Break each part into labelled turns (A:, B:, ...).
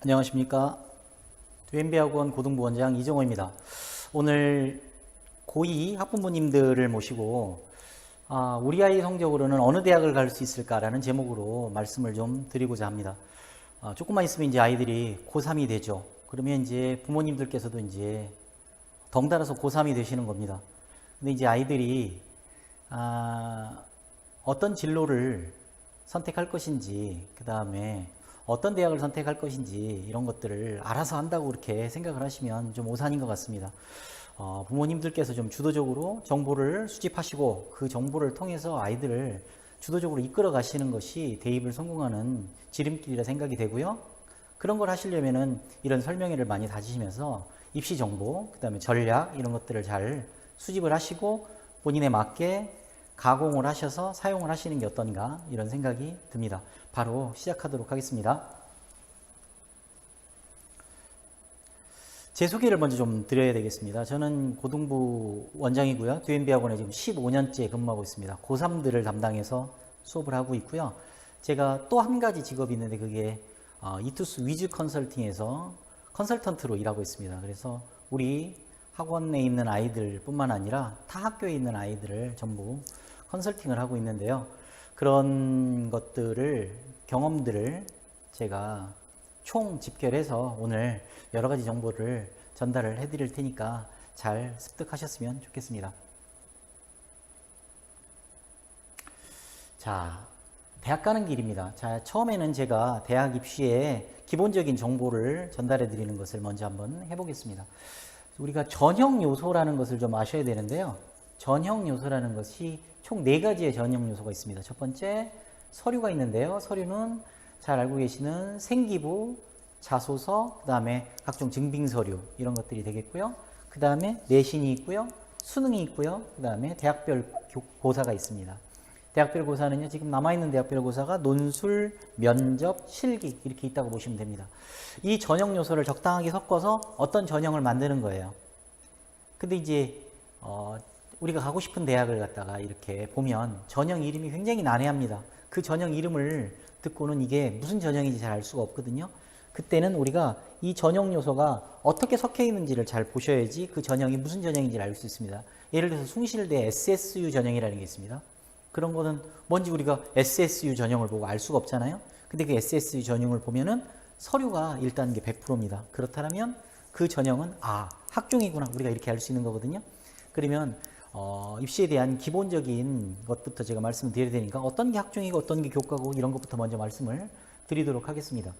A: 안녕하십니까. 듀엠비학원 고등부 원장 이정호입니다. 오늘 고2 학부모님들을 모시고 우리 아이 성적으로는 어느 대학을 갈 수 있을까라는 제목으로 말씀을 좀 드리고자 합니다. 조금만 있으면 이제 아이들이 고3이 되죠. 그러면 이제 부모님들께서도 이제 덩달아서 고3이 되시는 겁니다. 근데 이제 아이들이 어떤 진로를 선택할 것인지, 그 다음에 어떤 대학을 선택할 것인지 이런 것들을 알아서 한다고 그렇게 생각을 하시면 좀 오산인 것 같습니다. 부모님들께서 좀 주도적으로 정보를 수집하시고 그 정보를 통해서 아이들을 주도적으로 이끌어 가시는 것이 대입을 성공하는 지름길이라 생각이 되고요. 그런 걸 하시려면은 이런 설명회를 많이 다니시면서 입시 정보, 그 다음에 전략 이런 것들을 잘 수집을 하시고 본인에 맞게 가공을 하셔서 사용을 하시는 게 어떤가 이런 생각이 듭니다. 바로 시작하도록 하겠습니다. 제 소개를 먼저 좀 드려야 되겠습니다. 저는 고등부 원장이고요. 듀엠비학원에 지금 15년째 근무하고 있습니다. 고3들을 담당해서 수업을 하고 있고요. 제가 또 한 가지 직업이 있는데 그게 이투스 위즈 컨설팅에서 컨설턴트로 일하고 있습니다. 그래서 우리 학원에 있는 아이들 뿐만 아니라 타 학교에 있는 아이들을 전부 컨설팅을 하고 있는데요. 그런 것들을, 경험들을 제가 총 집결해서 오늘 여러 가지 정보를 전달을 해드릴 테니까 잘 습득하셨으면 좋겠습니다. 자, 대학 가는 길입니다. 자, 처음에는 제가 대학 입시에 기본적인 정보를 전달해 드리는 것을 먼저 한번 해보겠습니다. 우리가 전형 요소라는 것을 좀 아셔야 되는데요. 전형 요소라는 것이 총 4가지의 전형 요소가 있습니다. 첫 번째, 서류가 있는데요. 서류는 잘 알고 계시는 생기부, 자소서, 그 다음에 각종 증빙서류 이런 것들이 되겠고요. 그 다음에 내신이 있고요. 수능이 있고요. 그 다음에 대학별 고사가 있습니다. 대학별 고사는요, 지금 남아있는 대학별 고사가 논술, 면접, 실기 이렇게 있다고 보시면 됩니다. 이 전형 요소를 적당하게 섞어서 어떤 전형을 만드는 거예요. 근데 이제 우리가 가고 싶은 대학을 갖다가 이렇게 보면 전형 이름이 굉장히 난해합니다. 그 전형 이름을 듣고는 이게 무슨 전형인지 잘 알 수가 없거든요. 그때는 우리가 이 전형 요소가 어떻게 섞여 있는지를 잘 보셔야지 그 전형이 무슨 전형인지 알 수 있습니다. 예를 들어서 숭실대 SSU 전형이라는 게 있습니다. 그런 거는 뭔지 우리가 SSU 전형을 보고 알 수가 없잖아요. 근데 그 SSU 전형을 보면은 서류가 일단 이게 100%입니다. 그렇다면 그 전형은 학종이구나 우리가 이렇게 알 수 있는 거거든요. 그러면 입시에 대한 기본적인 것부터 제가 말씀을 드려야 되니까 어떤 게 학종이고 어떤 게 교과고 이런 것부터 먼저 말씀을 드리도록 하겠습니다.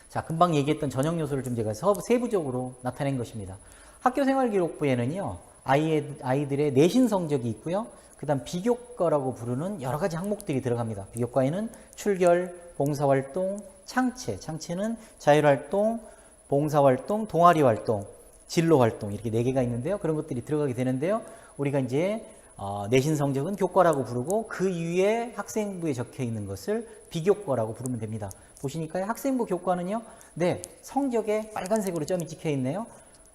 A: 자, 금방 얘기했던 전형 요소를 좀 제가 세부적으로 나타낸 것입니다. 학교생활기록부에는요, 아이들의 내신 성적이 있고요. 그 다음 비교과라고 부르는 여러 가지 항목들이 들어갑니다. 비교과에는 출결, 봉사활동, 창체는 자율활동, 봉사활동, 동아리활동, 진로활동 이렇게 4개가 있는데요. 그런 것들이 들어가게 되는데요. 우리가 이제 내신 성적은 교과라고 부르고 그 위에 학생부에 적혀 있는 것을 비교과라고 부르면 됩니다. 보시니까요. 학생부 교과는요. 네, 성적에 빨간색으로 점이 찍혀 있네요.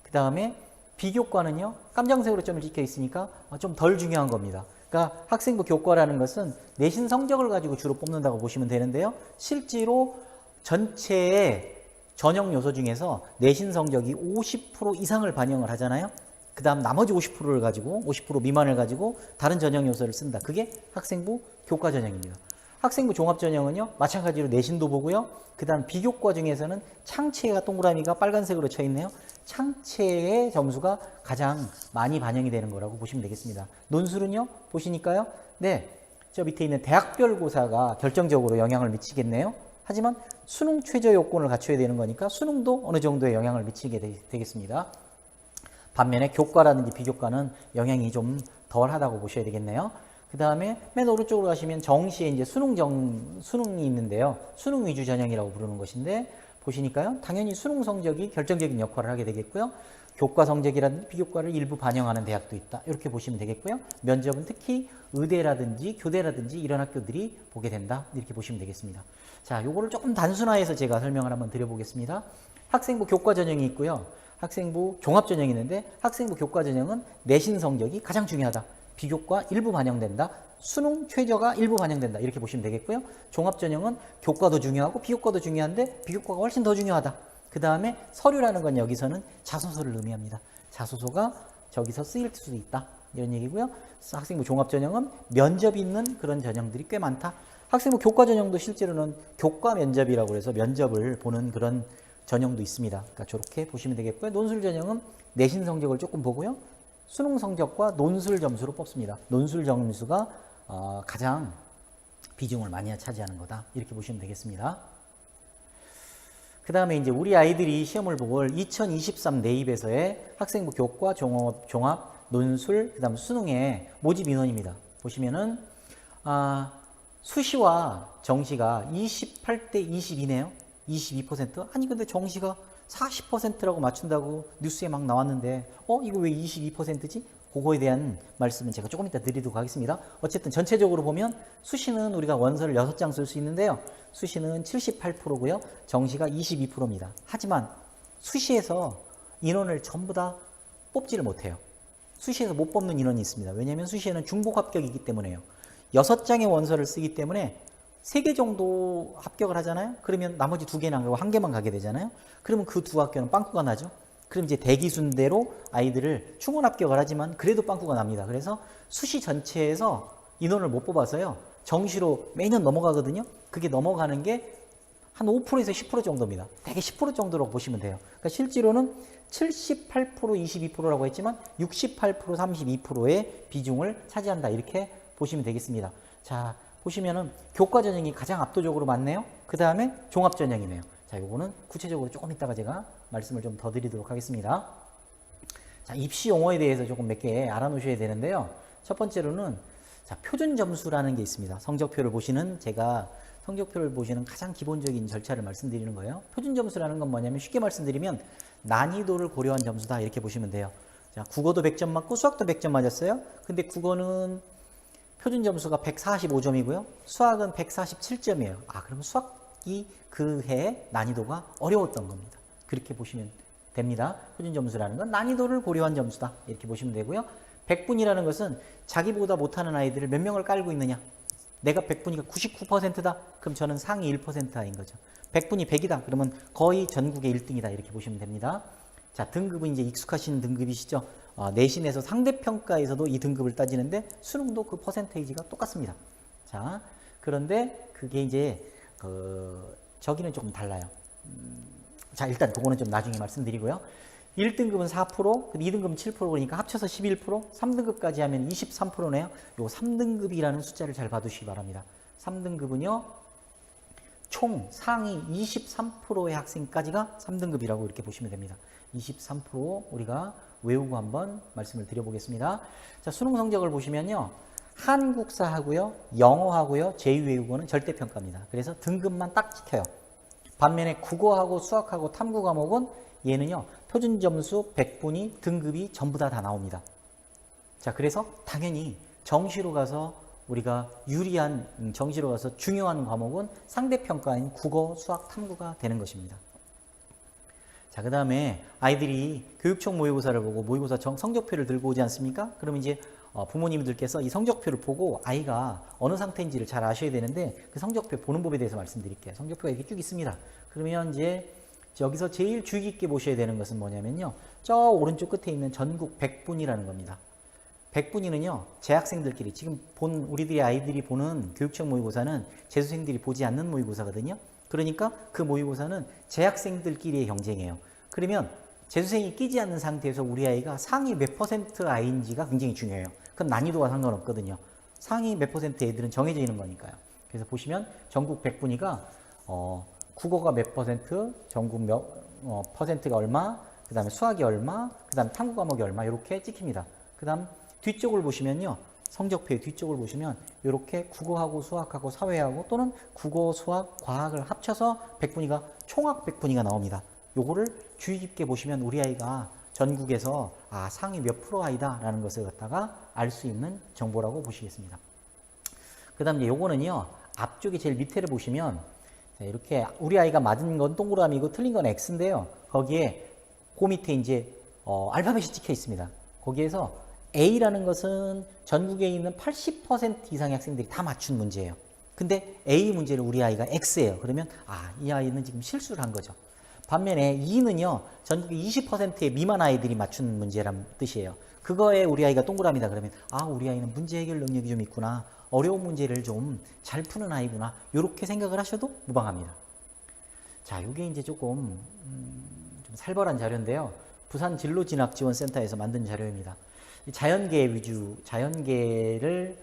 A: 그 다음에 비교과는요. 깜장색으로 점이 찍혀 있으니까 좀 덜 중요한 겁니다. 그러니까 학생부 교과라는 것은 내신 성적을 가지고 주로 뽑는다고 보시면 되는데요. 실제로 전체의 전형 요소 중에서 내신 성적이 50% 이상을 반영을 하잖아요. 그 다음 나머지 50%를 가지고 50% 미만을 가지고 다른 전형 요소를 쓴다. 그게 학생부 교과 전형입니다. 학생부 종합 전형은요. 마찬가지로 내신도 보고요. 그 다음 비교과 중에서는 창체가 동그라미가 빨간색으로 쳐 있네요. 창체의 점수가 가장 많이 반영이 되는 거라고 보시면 되겠습니다. 논술은요. 보시니까요. 네, 저 밑에 있는 대학별 고사가 결정적으로 영향을 미치겠네요. 하지만 수능 최저 요건을 갖춰야 되는 거니까 수능도 어느 정도의 영향을 미치게 되겠습니다. 반면에 교과라든지 비교과는 영향이 좀 덜하다고 보셔야 되겠네요. 그 다음에 맨 오른쪽으로 가시면 정시에 이제 수능이 있는데요. 수능 위주 전형이라고 부르는 것인데 보시니까요. 당연히 수능 성적이 결정적인 역할을 하게 되겠고요. 교과 성적이라든지 비교과를 일부 반영하는 대학도 있다. 이렇게 보시면 되겠고요. 면접은 특히 의대라든지 교대라든지 이런 학교들이 보게 된다. 이렇게 보시면 되겠습니다. 자, 요거를 조금 단순화해서 제가 설명을 한번 드려보겠습니다. 학생부 교과 전형이 있고요. 학생부 종합 전형이 있는데 학생부 교과 전형은 내신 성적이 가장 중요하다. 비교과 일부 반영된다. 수능 최저가 일부 반영된다. 이렇게 보시면 되겠고요. 종합전형은 교과도 중요하고 비교과도 중요한데 비교과가 훨씬 더 중요하다. 그 다음에 서류라는 건 여기서는 자소서를 의미합니다. 자소서가 저기서 쓰일 수도 있다. 이런 얘기고요. 학생부 종합전형은 면접이 있는 그런 전형들이 꽤 많다. 학생부 교과전형도 실제로는 교과 면접이라고 해서 면접을 보는 그런 전형도 있습니다. 그러니까 저렇게 보시면 되겠고요. 논술 전형은 내신 성적을 조금 보고요. 수능 성적과 논술 점수로 뽑습니다. 논술 점수가 가장 비중을 많이 차지하는 거다. 이렇게 보시면 되겠습니다. 그 다음에 이제 우리 아이들이 시험을 볼 2023 내입에서의 학생부 교과, 종합, 논술, 그 다음 수능의 모집 인원입니다. 보시면은 수시와 정시가 28대 22네요. 22%? 아니 근데 정시가 40%라고 맞춘다고 뉴스에 막 나왔는데 이거 왜 22%지? 그거에 대한 말씀은 제가 조금 이따 드리도록 하겠습니다. 어쨌든 전체적으로 보면 수시는 우리가 원서를 6장 쓸 수 있는데요. 수시는 78%고요. 정시가 22%입니다. 하지만 수시에서 인원을 전부 다 뽑지를 못해요. 수시에서 못 뽑는 인원이 있습니다. 왜냐하면 수시에는 중복 합격이기 때문에요. 6장의 원서를 쓰기 때문에 3개 정도 합격을 하잖아요. 그러면 나머지 2개는 안 가고 1개만 가게 되잖아요. 그러면 그 두 학교는 빵꾸가 나죠. 그럼 이제 대기순대로 아이들을 충원 합격을 하지만 그래도 빵꾸가 납니다. 그래서 수시 전체에서 인원을 못 뽑아서요. 정시로 매년 넘어가거든요. 그게 넘어가는 게 한 5%에서 10% 정도입니다. 대개 10% 정도라고 보시면 돼요. 그러니까 실제로는 78% 22%라고 했지만 68% 32%의 비중을 차지한다. 이렇게 보시면 되겠습니다. 자, 보시면은 교과 전형이 가장 압도적으로 많네요. 그 다음에 종합 전형이네요. 자, 요거는 구체적으로 조금 이따가 제가 말씀을 좀 더 드리도록 하겠습니다. 자, 입시 용어에 대해서 조금 몇 개 알아놓으셔야 되는데요. 첫 번째로는 자, 표준 점수라는 게 있습니다. 성적표를 보시는 가장 기본적인 절차를 말씀드리는 거예요. 표준 점수라는 건 뭐냐면 쉽게 말씀드리면 난이도를 고려한 점수다 이렇게 보시면 돼요. 자, 국어도 100점 맞고 수학도 100점 맞았어요. 근데 국어는 표준 점수가 145점이고요. 수학은 147점이에요. 그럼 수학이 그 해 난이도가 어려웠던 겁니다. 그렇게 보시면 됩니다. 표준 점수라는 건 난이도를 고려한 점수다. 이렇게 보시면 되고요. 100분이라는 것은 자기보다 못하는 아이들을 몇 명을 깔고 있느냐. 내가 100분이가 99%다. 그럼 저는 상위 1%인 거죠. 100분이 100이다. 그러면 거의 전국의 1등이다. 이렇게 보시면 됩니다. 자, 등급은 이제 익숙하신 등급이시죠. 내신에서 상대평가에서도 이 등급을 따지는데 수능도 그 퍼센테이지가 똑같습니다. 자, 그런데 그게 이제 저기는 조금 달라요. 자, 일단 그거는 좀 나중에 말씀드리고요. 1등급은 4%, 2등급은 7% 그러니까 합쳐서 11%, 3등급까지 하면 23%네요. 요 3등급이라는 숫자를 잘 봐두시기 바랍니다. 3등급은요. 총 상위 23%의 학생까지가 3등급이라고 이렇게 보시면 됩니다. 23% 우리가 외우고 한번 말씀을 드려보겠습니다. 자, 수능 성적을 보시면요. 한국사하고요. 영어하고요. 제2외국어는 절대평가입니다. 그래서 등급만 딱 지켜요. 반면에 국어하고 수학하고 탐구 과목은 얘는요. 표준 점수 100분이 등급이 전부 다 나옵니다. 자, 그래서 당연히 정시로 가서 우리가 유리한 정시로 가서 중요한 과목은 상대평가인 국어, 수학, 탐구가 되는 것입니다. 자, 그 다음에 아이들이 교육청 모의고사를 보고 모의고사 성적표를 들고 오지 않습니까? 그럼 이제 부모님들께서 이 성적표를 보고 아이가 어느 상태인지를 잘 아셔야 되는데 그 성적표 보는 법에 대해서 말씀드릴게요. 성적표가 이렇게 쭉 있습니다. 그러면 이제 여기서 제일 주의 깊게 보셔야 되는 것은 뭐냐면요. 저 오른쪽 끝에 있는 전국 100분이라는 겁니다. 100분위는요. 재학생들끼리 지금 우리들의 아이들이 보는 교육청 모의고사는 재수생들이 보지 않는 모의고사거든요. 그러니까 그 모의고사는 재학생들끼리의 경쟁이에요. 그러면 재수생이 끼지 않는 상태에서 우리 아이가 상위 몇 퍼센트 아이인지가 굉장히 중요해요. 그건 난이도와 상관없거든요. 상위 몇 퍼센트 애들은 정해져 있는 거니까요. 그래서 보시면 전국 100분위가 국어가 몇 퍼센트, 전국 퍼센트가 얼마, 그 다음에 수학이 얼마, 그 다음에 탐구 과목이 얼마 이렇게 찍힙니다. 그 다음 뒤쪽을 보시면요. 성적표의 뒤쪽을 보시면 이렇게 국어하고 수학하고 사회하고 또는 국어, 수학, 과학을 합쳐서 100분위가 총합 100분위가 나옵니다. 요거를 주의 깊게 보시면 우리 아이가 전국에서 상위 몇 프로 아이다 라는 것을 갖다가 알 수 있는 정보라고 보시겠습니다. 그 다음 이제 요거는요. 앞쪽에 제일 밑에를 보시면 이렇게 우리 아이가 맞은 건 동그라미고 틀린 건 X인데요. 거기에 그 밑에 이제 알파벳이 찍혀 있습니다. 거기에서 A라는 것은 전국에 있는 80% 이상의 학생들이 다 맞춘 문제예요. 근데 A 문제를 우리 아이가 X예요. 그러면 이 아이는 지금 실수를 한 거죠. 반면에 E는요, 전국의 20%의 미만 아이들이 맞춘 문제란 뜻이에요. 그거에 우리 아이가 동그라미다 그러면 우리 아이는 문제 해결 능력이 좀 있구나. 어려운 문제를 좀 잘 푸는 아이구나. 이렇게 생각을 하셔도 무방합니다. 자, 이게 이제 조금 좀 살벌한 자료인데요. 부산 진로진학지원센터에서 만든 자료입니다. 자연계 위주, 자연계를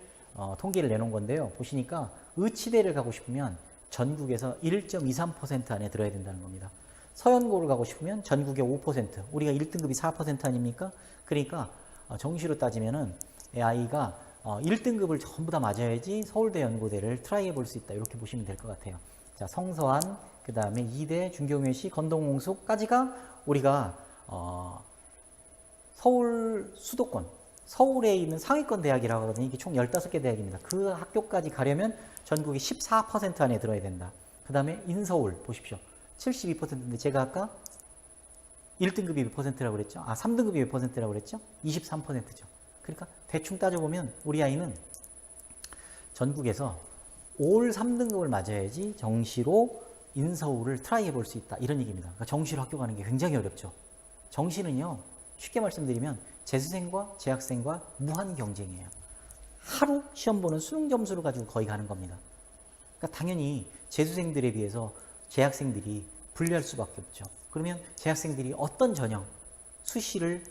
A: 통계를 내놓은 건데요. 보시니까 의치대를 가고 싶으면 전국에서 1.23% 안에 들어야 된다는 겁니다. 서연고를 가고 싶으면 전국의 5%, 우리가 1등급이 4% 아닙니까? 그러니까 정시로 따지면은 아이가 1등급을 전부 다 맞아야지 서울대 연고대를 트라이 해볼 수 있다. 이렇게 보시면 될 것 같아요. 자, 성서한, 그 다음에 이대, 중경외시, 건동홍수까지가 우리가 서울 수도권, 서울에 있는 상위권 대학이라고 하거든요. 이게 총 15개 대학입니다. 그 학교까지 가려면 전국이 14% 안에 들어야 된다. 그 다음에 인서울 보십시오. 72%인데 제가 아까 1등급이 몇 %라고 그랬죠? 3등급이 몇 %라고 그랬죠? 23%죠. 그러니까 대충 따져보면 우리 아이는 전국에서 올 3등급을 맞아야지 정시로 인서울을 트라이 해볼 수 있다. 이런 얘기입니다. 그러니까 정시로 학교 가는 게 굉장히 어렵죠. 정시는요, 쉽게 말씀드리면 재수생과 재학생과 무한 경쟁이에요. 하루 시험 보는 수능 점수를 가지고 거의 가는 겁니다. 그러니까 당연히 재수생들에 비해서 재학생들이 불리할 수밖에 없죠. 그러면 재학생들이 어떤 전형, 수시를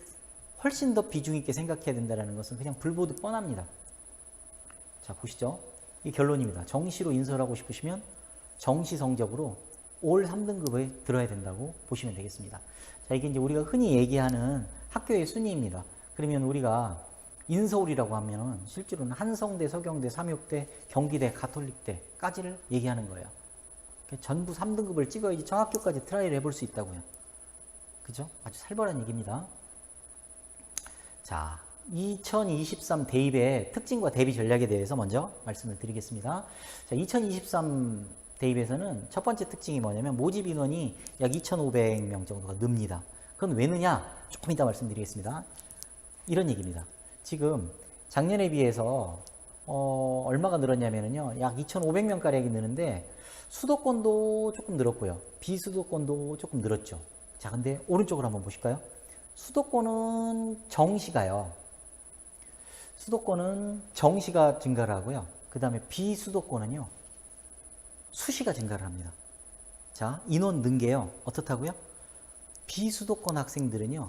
A: 훨씬 더 비중 있게 생각해야 된다는 것은 그냥 불보듯 뻔합니다. 자, 보시죠. 이 결론입니다. 정시로 인서울하고 싶으시면 정시 성적으로 올 3등급에 들어야 된다고 보시면 되겠습니다. 자, 이게 이제 우리가 흔히 얘기하는 학교의 순위입니다. 그러면 우리가 인서울이라고 하면 실제로는 한성대, 서경대, 삼육대, 경기대, 가톨릭대까지를 얘기하는 거예요. 전부 3등급을 찍어야지 정학교까지 트라이를 해볼 수 있다고요. 그죠? 아주 살벌한 얘기입니다. 자, 2023 대입의 특징과 대비 전략에 대해서 먼저 말씀을 드리겠습니다. 자, 2023 대입에서는 첫 번째 특징이 뭐냐면 모집 인원이 약 2,500명 정도가 늡니다. 그건 왜 느냐? 조금 이따 말씀드리겠습니다. 이런 얘기입니다. 지금 작년에 비해서 얼마가 늘었냐면요. 약 2,500명가량이 느는데 수도권도 조금 늘었고요. 비수도권도 조금 늘었죠. 자, 근데 오른쪽으로 한번 보실까요? 수도권은 정시가요. 수도권은 정시가 증가를 하고요. 그 다음에 비수도권은요. 수시가 증가를 합니다. 자, 인원 는 게요. 어떻다고요? 비수도권 학생들은요.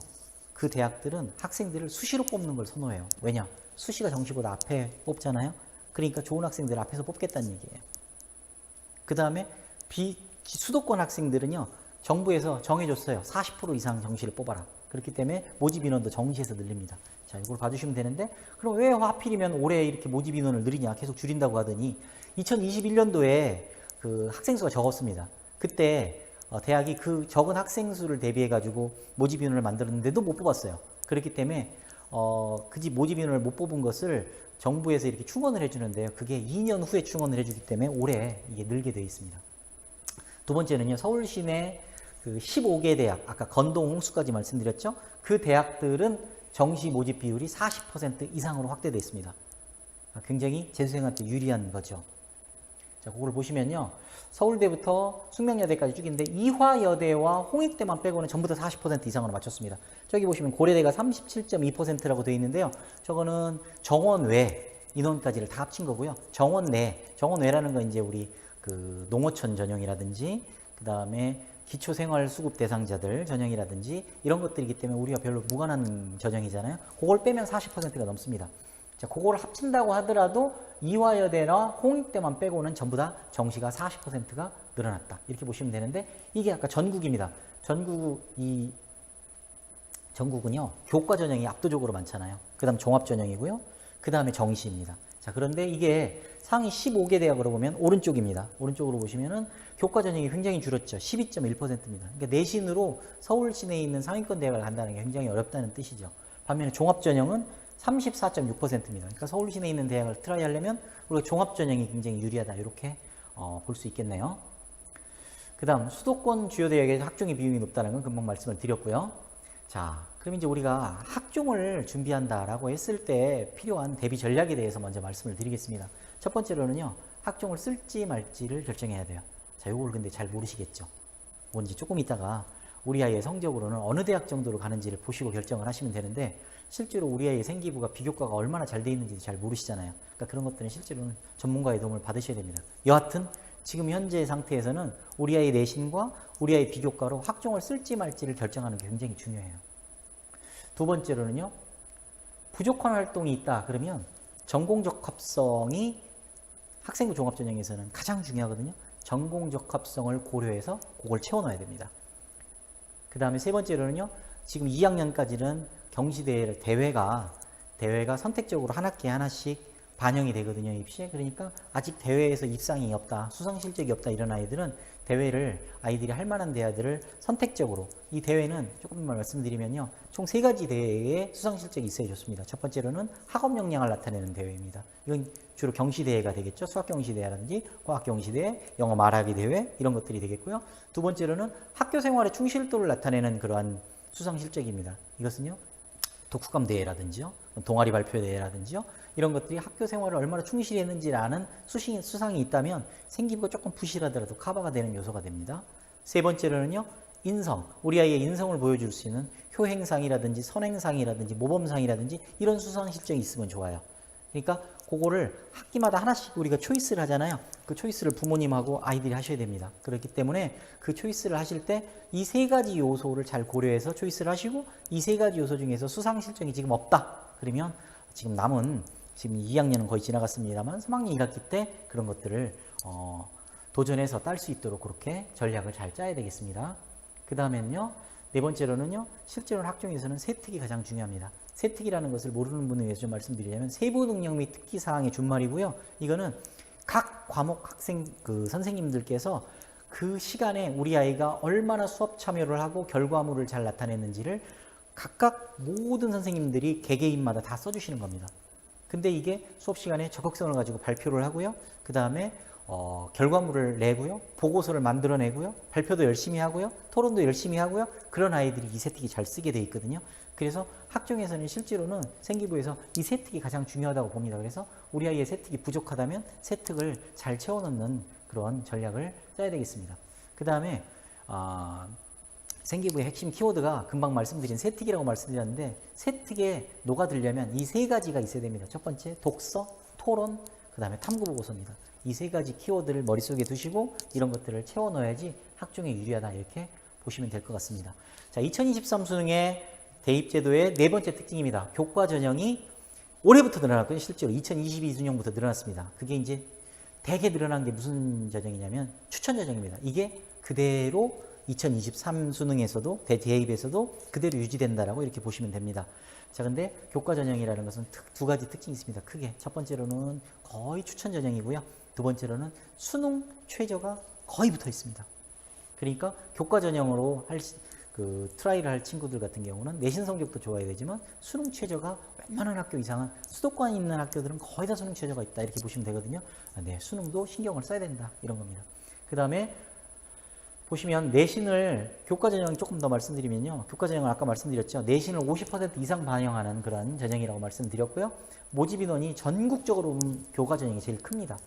A: 그 대학들은 학생들을 수시로 뽑는 걸 선호해요. 왜냐? 수시가 정시보다 앞에 뽑잖아요. 그러니까 좋은 학생들 앞에서 뽑겠다는 얘기예요. 그 다음에 비수도권 학생들은요. 정부에서 정해줬어요. 40% 이상 정시를 뽑아라. 그렇기 때문에 모집 인원도 정시에서 늘립니다. 자, 이걸 봐주시면 되는데 그럼 왜 하필이면 올해 이렇게 모집 인원을 늘리냐? 계속 줄인다고 하더니 2021년도에 그 학생 수가 적었습니다. 그때 대학이 그 적은 학생 수를 대비해 가지고 모집 인원을 만들었는데도 못 뽑았어요. 그렇기 때문에 그 모집 인원을 못 뽑은 것을 정부에서 이렇게 충원을 해주는데요. 그게 2년 후에 충원을 해주기 때문에 올해 이게 늘게 되어 있습니다. 두 번째는요. 서울 시내 그 15개 대학, 아까 건동, 홍수까지 말씀드렸죠. 그 대학들은 정시 모집 비율이 40% 이상으로 확대되어 있습니다. 굉장히 재수생한테 유리한 거죠. 자, 그걸 보시면요. 서울대부터 숙명여대까지 쭉 있는데 이화여대와 홍익대만 빼고는 전부 다 40% 이상으로 맞췄습니다. 저기 보시면 고려대가 37.2%라고 되어 있는데요. 저거는 정원 외 인원까지를 다 합친 거고요. 정원 내라는 건 이제 우리 그 농어촌 전형이라든지 그 다음에 기초생활수급 대상자들 전형이라든지 이런 것들이기 때문에 우리가 별로 무관한 전형이잖아요. 그걸 빼면 40%가 넘습니다. 자, 그걸 합친다고 하더라도 이화여대나 홍익대만 빼고는 전부 다 정시가 40%가 늘어났다. 이렇게 보시면 되는데 이게 아까 전국입니다. 전국은요. 교과 전형이 압도적으로 많잖아요. 그 다음 종합 전형이고요. 그 다음에 정시입니다. 자, 그런데 이게 상위 15개 대학으로 보면 오른쪽입니다. 오른쪽으로 보시면은 교과 전형이 굉장히 줄었죠. 12.1%입니다. 그러니까 내신으로 서울 시내에 있는 상위권 대학을 간다는 게 굉장히 어렵다는 뜻이죠. 반면에 종합 전형은 34.6%입니다. 그러니까 서울 시내에 있는 대학을 트라이 하려면 우리가 종합 전형이 굉장히 유리하다. 이렇게 볼 수 있겠네요. 그 다음 수도권 주요 대학의 학종의 비중이 높다는 건 금방 말씀을 드렸고요. 자, 그럼 이제 우리가 학종을 준비한다라고 했을 때 필요한 대비 전략에 대해서 먼저 말씀을 드리겠습니다. 첫 번째로는요, 학종을 쓸지 말지를 결정해야 돼요. 자, 요걸 근데 잘 모르시겠죠? 뭔지 조금 있다가 우리 아이의 성적으로는 어느 대학 정도로 가는지를 보시고 결정을 하시면 되는데, 실제로 우리 아이의 생기부가 비교과가 얼마나 잘 돼 있는지 잘 모르시잖아요. 그러니까 그런 것들은 실제로는 전문가의 도움을 받으셔야 됩니다. 여하튼 지금 현재 상태에서는 우리 아이 내신과 우리 아이 비교과로 학종을 쓸지 말지를 결정하는 게 굉장히 중요해요. 두 번째로는요, 부족한 활동이 있다 그러면 전공 적합성이 학생부 종합전형에서는 가장 중요하거든요. 전공 적합성을 고려해서 그걸 채워넣어야 됩니다. 그 다음에 세 번째로는요, 지금 2학년까지는 경시대회 대회가 선택적으로 한 학기에 하나씩 반영이 되거든요, 입시에. 그러니까 아직 대회에서 입상이 없다, 수상 실적이 없다 이런 아이들은 대회를 아이들이 할 만한 대회들을 선택적으로, 이 대회는 조금만 말씀드리면요, 총 3가지 대회에 수상 실적이 있어야 좋습니다. 첫 번째로는 학업 역량을 나타내는 대회입니다. 이건 주로 경시대회가 되겠죠. 수학 경시대회라든지 과학 경시대회, 영어 말하기 대회 이런 것들이 되겠고요. 두 번째로는 학교 생활의 충실도를 나타내는 그러한 수상 실적입니다. 이것은요, 독후감 대회라든지요, 동아리 발표 대회라든지요, 이런 것들이 학교 생활을 얼마나 충실히 했는지라는 수상이 있다면 생기부가 조금 부실하더라도 커버가 되는 요소가 됩니다. 세 번째로는요, 인성, 우리 아이의 인성을 보여줄 수 있는 효행상이라든지 선행상이라든지 모범상이라든지 이런 수상 실적이 있으면 좋아요. 그러니까 그거를 학기마다 하나씩 우리가 초이스를 하잖아요. 그 초이스를 부모님하고 아이들이 하셔야 됩니다. 그렇기 때문에 그 초이스를 하실 때 이 3가지 요소를 잘 고려해서 초이스를 하시고, 이 3가지 요소 중에서 수상 실적이 지금 없다 그러면 지금 남은, 지금 2학년은 거의 지나갔습니다만 3학년 1학기 때 그런 것들을 도전해서 딸 수 있도록 그렇게 전략을 잘 짜야 되겠습니다. 그 다음에는요, 네 번째로는요, 실제로 학종에서는 세특이 가장 중요합니다. 세특이라는 것을 모르는 분을 위해서 좀 말씀드리자면 세부 능력 및 특기 사항의 준말이고요. 이거는 각 과목 학생 선생님들께서 그 시간에 우리 아이가 얼마나 수업 참여를 하고 결과물을 잘 나타냈는지를 각각 모든 선생님들이 개개인마다 다 써주시는 겁니다. 근데 이게 수업 시간에 적극성을 가지고 발표를 하고요. 그 다음에 결과물을 내고요. 보고서를 만들어내고요. 발표도 열심히 하고요. 토론도 열심히 하고요. 그런 아이들이 이 세특이 잘 쓰게 돼 있거든요. 그래서 학종에서는 실제로는 생기부에서 이 세특이 가장 중요하다고 봅니다. 그래서 우리 아이의 세특이 부족하다면 세특을 잘 채워넣는 그런 전략을 짜야 되겠습니다. 그 다음에 생기부의 핵심 키워드가 금방 말씀드린 세특이라고 말씀드렸는데, 세특에 녹아들려면 이 3가지가 있어야 됩니다. 첫 번째, 독서, 토론, 그 다음에 탐구보고서입니다. 이 3가지 키워드를 머릿속에 두시고 이런 것들을 채워 넣어야지 학종에 유리하다, 이렇게 보시면 될 것 같습니다. 자, 2023 수능의 대입제도의 4번째 특징입니다. 교과 전형이 올해부터 늘어났고요. 실제로 2022 수능부터 늘어났습니다. 그게 이제 대개 늘어난 게 무슨 전형이냐면 추천 전형입니다. 이게 그대로 2023 수능에서도 대입에서도 그대로 유지된다라고 이렇게 보시면 됩니다. 자, 근데 교과 전형이라는 것은 2가지 특징이 있습니다. 크게. 첫 번째로는 거의 추천 전형이고요. 두 번째로는 수능 최저가 거의 붙어 있습니다. 그러니까 교과 전형으로 트라이를 할 친구들 같은 경우는 내신 성적도 좋아야 되지만 수능 최저가 웬만한 학교 이상은 수도권에 있는 학교들은 거의 다 수능 최저가 있다, 이렇게 보시면 되거든요. 네, 수능도 신경을 써야 된다, 이런 겁니다. 그 다음에 보시면 내신을, 교과 전형 조금 더 말씀드리면요, 교과 전형은 아까 말씀드렸죠. 내신을 50% 이상 반영하는 그런 전형이라고 말씀드렸고요. 모집 인원이 전국적으로 보면 교과 전형이 제일 큽니다.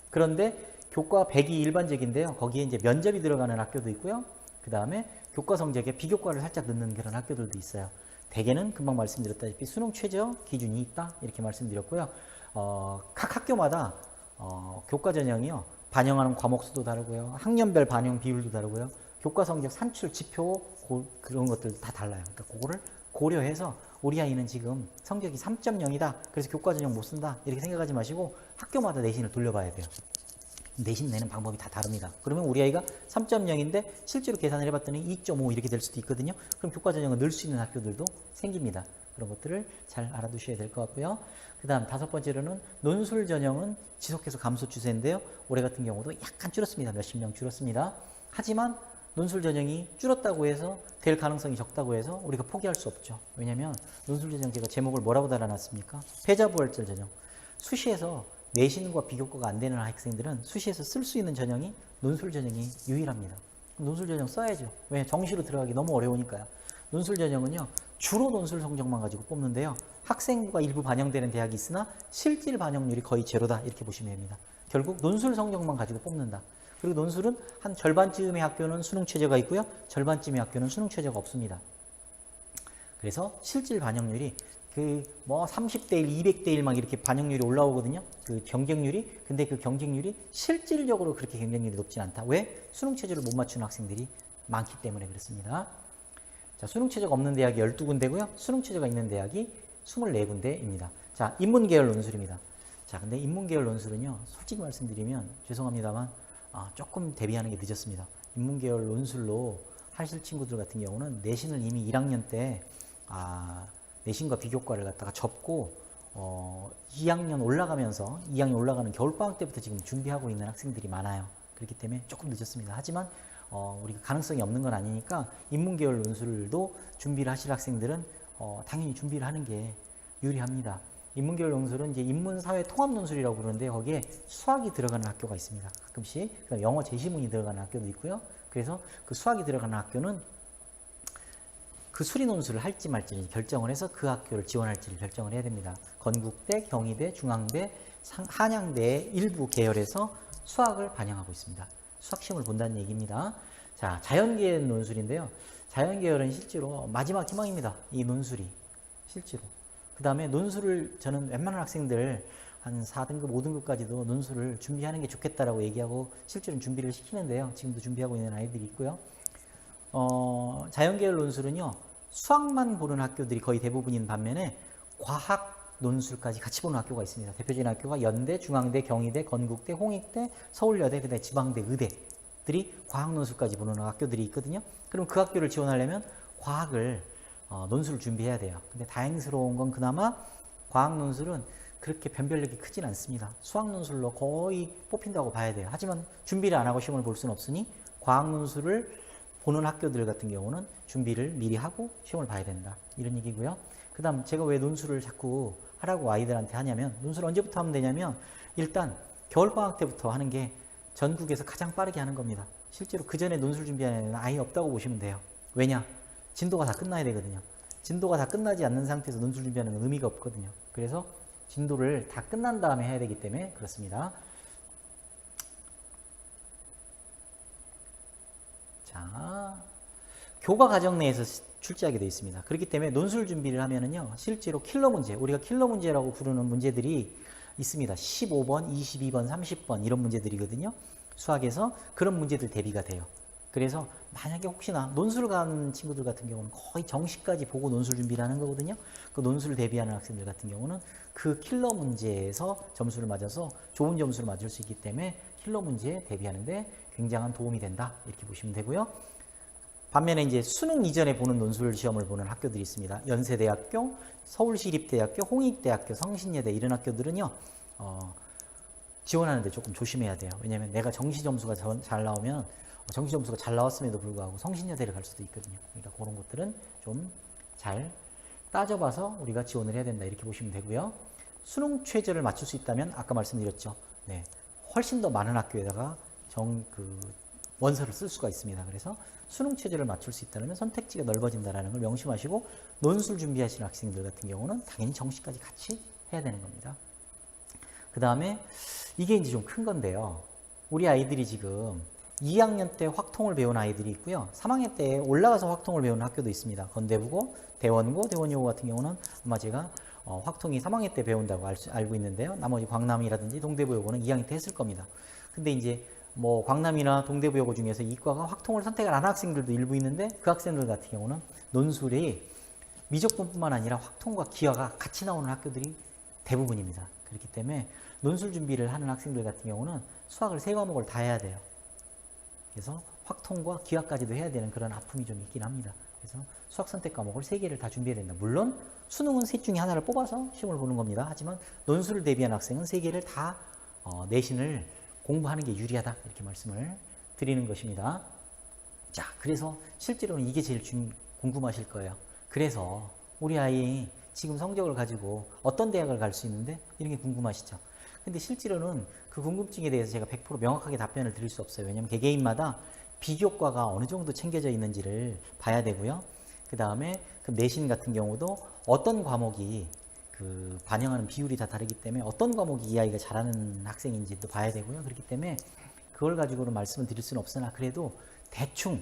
A: 그런데 교과 100이 일반적인데요. 거기에 이제 면접이 들어가는 학교도 있고요. 그 다음에 교과 성적에 비교과를 살짝 넣는 그런 학교들도 있어요. 대개는 금방 말씀드렸다시피 수능 최저 기준이 있다, 이렇게 말씀드렸고요. 각 학교마다 교과 전형이요, 반영하는 과목 수도 다르고요. 학년별 반영 비율도 다르고요. 교과 성적 산출 지표 그런 것들 다 달라요. 그러니까 그거를 고려해서 우리 아이는 지금 성적이 3.0이다. 그래서 교과 전형 못 쓴다, 이렇게 생각하지 마시고 학교마다 내신을 돌려봐야 돼요. 내신 내는 방법이 다 다릅니다. 그러면 우리 아이가 3.0인데 실제로 계산을 해봤더니 2.5 이렇게 될 수도 있거든요. 그럼 교과 전형을 넣을 수 있는 학교들도 생깁니다. 그런 것들을 잘 알아두셔야 될 것 같고요. 그 다음 5번째로는 논술 전형은 지속해서 감소 추세인데요. 올해 같은 경우도 약간 줄었습니다. 몇십 명 줄었습니다. 하지만 논술 전형이 줄었다고 해서 될 가능성이 적다고 해서 우리가 포기할 수 없죠. 왜냐하면 논술 전형 제가 제목을 뭐라고 달아놨습니까? 패자부활절 전형. 수시에서 내신과 비교과가 안 되는 학생들은 수시에서 쓸 수 있는 전형이 논술 전형이 유일합니다. 논술 전형 써야죠. 왜? 정시로 들어가기 너무 어려우니까요. 논술 전형은요, 주로 논술 성적만 가지고 뽑는데요. 학생부가 일부 반영되는 대학이 있으나 실질 반영률이 거의 제로다 이렇게 보시면 됩니다. 결국 논술 성적만 가지고 뽑는다. 그리고 논술은 한 절반쯤의 학교는 수능 최저가 있고요. 절반쯤의 학교는 수능 최저가 없습니다. 그래서 실질 반영률이 그 뭐 30대 1, 200대 1 막 이렇게 반영률이 올라오거든요. 그 경쟁률이. 근데 그 경쟁률이 실질적으로 그렇게 경쟁률이 높진 않다. 왜? 수능 최저를 못 맞추는 학생들이 많기 때문에 그렇습니다. 자, 수능 최저가 없는 대학이 12군데고요. 수능 최저가 있는 대학이 24군데입니다. 자, 인문계열 논술입니다. 자, 근데 인문계열 논술은요, 솔직히 말씀드리면 죄송합니다만 조금 대비하는 게 늦었습니다. 인문계열 논술로 하실 친구들 같은 경우는 내신을 이미 1학년 때 내신과 비교과를 갖다가 접고 2학년 올라가면서 2학년 올라가는 겨울방학 때부터 지금 준비하고 있는 학생들이 많아요. 그렇기 때문에 조금 늦었습니다. 하지만 우리가 가능성이 없는 건 아니니까 인문계열 논술도 준비를 하실 학생들은 당연히 준비를 하는 게 유리합니다. 인문계열 논술은 이제 인문사회 통합 논술이라고 부르는데 거기에 수학이 들어가는 학교가 있습니다. 가끔씩 영어 제시문이 들어가는 학교도 있고요. 그래서 그 수학이 들어가는 학교는 그 수리 논술을 할지 말지 결정을 해서 그 학교를 지원할지를 결정을 해야 됩니다. 건국대, 경희대, 중앙대, 한양대 일부 계열에서 수학을 반영하고 있습니다. 수학 시험을 본다는 얘기입니다. 자, 자연계열 논술인데요. 자연계열은 실제로 마지막 희망입니다. 이 논술이 실제로. 그 다음에 논술을 저는 웬만한 학생들 한 4등급, 5등급까지도 논술을 준비하는 게 좋겠다라고 얘기하고 실제로는 준비를 시키는데요. 지금도 준비하고 있는 아이들이 있고요. 자연계열 논술은요, 수학만 보는 학교들이 거의 대부분인 반면에 과학 논술까지 같이 보는 학교가 있습니다. 대표적인 학교가 연대, 중앙대, 경희대, 건국대, 홍익대, 서울여대, 그다음에 지방대, 의대들이 과학 논술까지 보는 학교들이 있거든요. 그럼 그 학교를 지원하려면 과학을 논술을 준비해야 돼요. 근데 다행스러운 건 그나마 과학 논술은 그렇게 변별력이 크진 않습니다. 수학 논술로 거의 뽑힌다고 봐야 돼요. 하지만 준비를 안 하고 시험을 볼 수는 없으니 과학 논술을 보는 학교들 같은 경우는 준비를 미리 하고 시험을 봐야 된다. 이런 얘기고요. 그 다음 제가 왜 논술을 자꾸 하라고 아이들한테 하냐면 논술 언제부터 하면 되냐면 일단 겨울방학 때부터 하는 게 전국에서 가장 빠르게 하는 겁니다. 실제로 그 전에 논술 준비하는 애는 아예 없다고 보시면 돼요. 왜냐? 진도가 다 끝나야 되거든요. 진도가 다 끝나지 않는 상태에서 논술 준비하는 건 의미가 없거든요. 그래서 진도를 다 끝난 다음에 해야 되기 때문에 그렇습니다. 자, 교과 과정 내에서 출제하게 되어 있습니다. 그렇기 때문에 논술 준비를 하면은요, 실제로 킬러 문제, 우리가 킬러 문제라고 부르는 문제들이 있습니다. 15번, 22번, 30번 이런 문제들이거든요. 수학에서 그런 문제들 대비가 돼요. 그래서 만약에 혹시나 논술 가는 친구들 같은 경우는 거의 정시까지 보고 논술 준비를 하는 거거든요. 그 논술 대비하는 학생들 같은 경우는 그 킬러 문제에서 점수를 맞아서 좋은 점수를 맞을 수 있기 때문에 킬러 문제에 대비하는데 굉장한 도움이 된다. 이렇게 보시면 되고요. 반면에 이제 수능 이전에 보는 논술 시험을 보는 학교들이 있습니다. 연세대학교, 서울시립대학교, 홍익대학교, 성신여대 이런 학교들은요. 지원하는데 조금 조심해야 돼요. 왜냐하면 내가 정시 점수가 잘 나오면 정시 점수가 잘 나왔음에도 불구하고 성신여대를 갈 수도 있거든요. 그러니까 그런 것들은 좀 잘 따져봐서 우리가 지원을 해야 된다. 이렇게 보시면 되고요. 수능 최저를 맞출 수 있다면 아까 말씀드렸죠. 네, 훨씬 더 많은 학교에다가 원서를 쓸 수가 있습니다. 그래서 수능 최저를 맞출 수 있다면 선택지가 넓어진다는 걸 명심하시고 논술 준비하시는 학생들 같은 경우는 당연히 정시까지 같이 해야 되는 겁니다. 그 다음에 이게 이제 좀 큰 건데요. 우리 아이들이 지금 2학년 때 확통을 배운 아이들이 있고요. 3학년 때 올라가서 확통을 배우는 학교도 있습니다. 건대부고, 대원고, 대원여고 같은 경우는 아마 제가 확통이 3학년 때 배운다고 알고 있는데요. 나머지 광남이라든지 동대부여고는 2학년 때 했을 겁니다. 근데 이제 뭐 광남이나 동대부여고 중에서 이과가 확통을 선택을 안 한 학생들도 일부 있는데 그 학생들 같은 경우는 논술이 미적분뿐만 아니라 확통과 기하가 같이 나오는 학교들이 대부분입니다. 그렇기 때문에 논술 준비를 하는 학생들 같은 경우는 수학을 3과목을 다 해야 돼요. 그래서 확통과 기하까지도 해야 되는 그런 아픔이 좀 있긴 합니다. 그래서 수학 선택 과목을 3개를 다 준비해야 된다. 물론 수능은 셋 중에 하나를 뽑아서 시험을 보는 겁니다. 하지만 논술을 대비한 학생은 3개를 다 내신을 공부하는 게 유리하다. 이렇게 말씀을 드리는 것입니다. 자, 그래서 실제로는 이게 제일 궁금하실 거예요. 그래서 우리 아이 지금 성적을 가지고 어떤 대학을 갈 수 있는데 이런 게 궁금하시죠? 근데 실제로는 그 궁금증에 대해서 제가 100% 명확하게 답변을 드릴 수 없어요. 왜냐하면 개개인마다 비교과가 어느 정도 챙겨져 있는지를 봐야 되고요. 그 다음에 그 내신 같은 경우도 어떤 과목이 그 반영하는 비율이 다 다르기 때문에 어떤 과목이 이 아이가 잘하는 학생인지도 봐야 되고요. 그렇기 때문에 그걸 가지고는 말씀을 드릴 수는 없으나 그래도 대충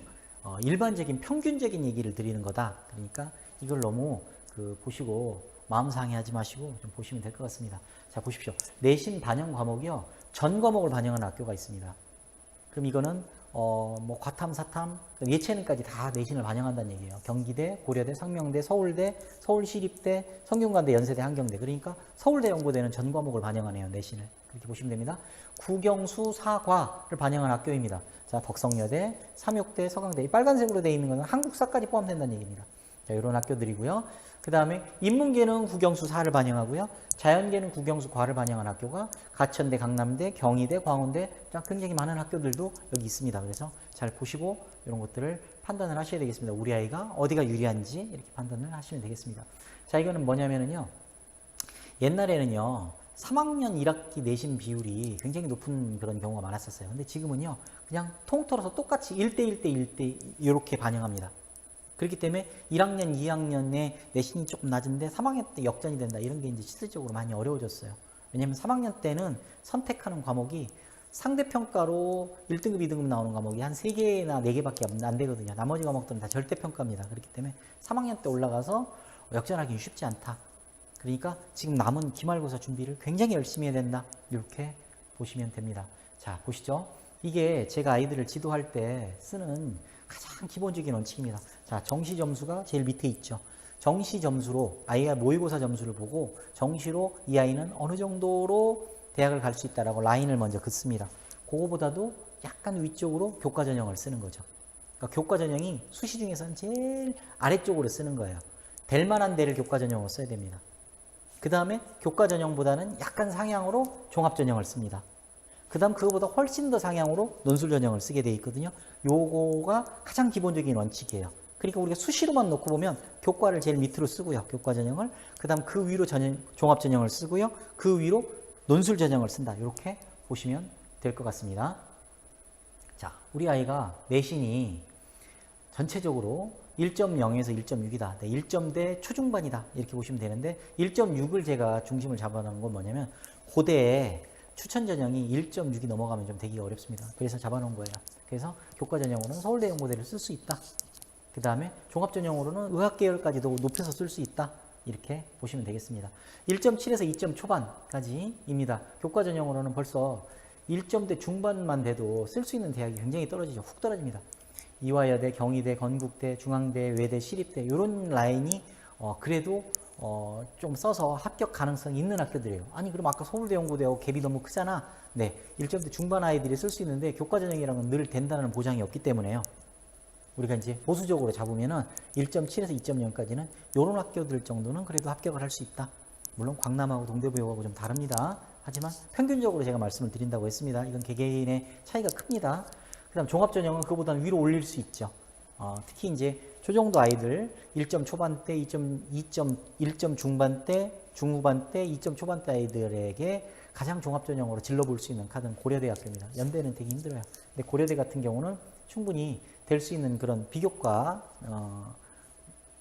A: 일반적인 평균적인 얘기를 드리는 거다. 그러니까 이걸 너무 그 보시고 마음 상해하지 마시고 좀 보시면 될 것 같습니다. 자, 보십시오. 내신 반영 과목이요. 전 과목을 반영하는 학교가 있습니다. 그럼 이거는 뭐 과탐, 사탐, 예체능까지 다 내신을 반영한다는 얘기예요. 경기대, 고려대, 상명대, 서울대, 서울시립대, 성균관대, 연세대, 한경대. 그러니까 서울대, 연고대는 전 과목을 반영하네요. 내신을. 그렇게 보시면 됩니다. 국영수, 사과를 반영한 학교입니다. 자, 덕성여대, 삼육대, 서강대. 이 빨간색으로 되어 있는 것은 한국사까지 포함된다는 얘기입니다. 자, 이런 학교들이고요. 그 다음에 인문계는 국영수 4를 반영하고요. 자연계는 국영수 과를 반영한 학교가 가천대, 강남대, 경희대, 광운대 굉장히 많은 학교들도 여기 있습니다. 그래서 잘 보시고 이런 것들을 판단을 하셔야 되겠습니다. 우리 아이가 어디가 유리한지 이렇게 판단을 하시면 되겠습니다. 자, 이거는 뭐냐면은요. 옛날에는요. 3학년 1학기 내신 비율이 굉장히 높은 그런 경우가 많았었어요. 근데 지금은요. 그냥 통틀어서 똑같이 1대1대 1대 이렇게 반영합니다. 그렇기 때문에 1학년, 2학년의 내신이 조금 낮은데 3학년 때 역전이 된다. 이런 게 이제 실질적으로 많이 어려워졌어요. 왜냐하면 3학년 때는 선택하는 과목이 상대평가로 1등급, 2등급 나오는 과목이 한 3개나 4개밖에 안 되거든요. 나머지 과목들은 다 절대평가입니다. 그렇기 때문에 3학년 때 올라가서 역전하기 쉽지 않다. 그러니까 지금 남은 기말고사 준비를 굉장히 열심히 해야 된다. 이렇게 보시면 됩니다. 자, 보시죠. 이게 제가 아이들을 지도할 때 쓰는 가장 기본적인 원칙입니다. 자, 정시 점수가 제일 밑에 있죠. 정시 점수로 아이가 모의고사 점수를 보고 정시로 이 아이는 어느 정도로 대학을 갈 수 있다라고 라인을 먼저 긋습니다. 그거보다도 약간 위쪽으로 교과 전형을 쓰는 거죠. 그러니까 교과 전형이 수시 중에서는 제일 아래쪽으로 쓰는 거예요. 될 만한 데를 교과 전형으로 써야 됩니다. 그 다음에 교과 전형보다는 약간 상향으로 종합 전형을 씁니다. 그 다음 그거보다 훨씬 더 상향으로 논술 전형을 쓰게 되어 있거든요. 요거가 가장 기본적인 원칙이에요. 그러니까 우리가 수시로만 놓고 보면 교과를 제일 밑으로 쓰고요. 교과 전형을. 그 다음 그 위로 종합 전형을 쓰고요. 그 위로 논술 전형을 쓴다. 이렇게 보시면 될 것 같습니다. 자, 우리 아이가 내신이 전체적으로 1.0에서 1.6이다. 네, 1점대 초중반이다. 이렇게 보시면 되는데 1.6을 제가 중심을 잡아놓은 건 뭐냐면 고대에 추천 전형이 1.6이 넘어가면 좀 되기가 어렵습니다. 그래서 잡아놓은 거예요. 그래서 교과 전형으로는 서울대 연고대를 쓸 수 있다. 그 다음에 종합 전형으로는 의학 계열까지도 높여서 쓸 수 있다. 이렇게 보시면 되겠습니다. 1.7에서 2점 초반까지입니다. 교과 전형으로는 벌써 1점대 중반만 돼도 쓸 수 있는 대학이 굉장히 떨어지죠. 훅 떨어집니다. 이화여대, 경희대, 건국대, 중앙대, 외대, 시립대 이런 라인이 그래도 좀 써서 합격 가능성이 있는 학교들이에요. 아니 그럼 아까 서울대 연고대하고 갭이 너무 크잖아. 네, 1점대 중반 아이들이 쓸 수 있는데 교과 전형이랑은 늘 된다는 보장이 없기 때문에요. 우리가 이제 보수적으로 잡으면은 1.7에서 2.0까지는 이런 학교들 정도는 그래도 합격을 할 수 있다. 물론 광남하고 동대부하고 좀 다릅니다. 하지만 평균적으로 제가 말씀을 드린다고 했습니다. 이건 개개인의 차이가 큽니다. 그 다음 종합전형은 그보다는 위로 올릴 수 있죠. 특히 이제 초정도 아이들 1점 초반대, 1점 중반대, 중후반대, 2점 초반대 아이들에게 가장 종합전형으로 질러볼 수 있는 카드는 고려대학교입니다. 연대는 되게 힘들어요. 근데 고려대 같은 경우는 충분히 될 수 있는 그런 비교과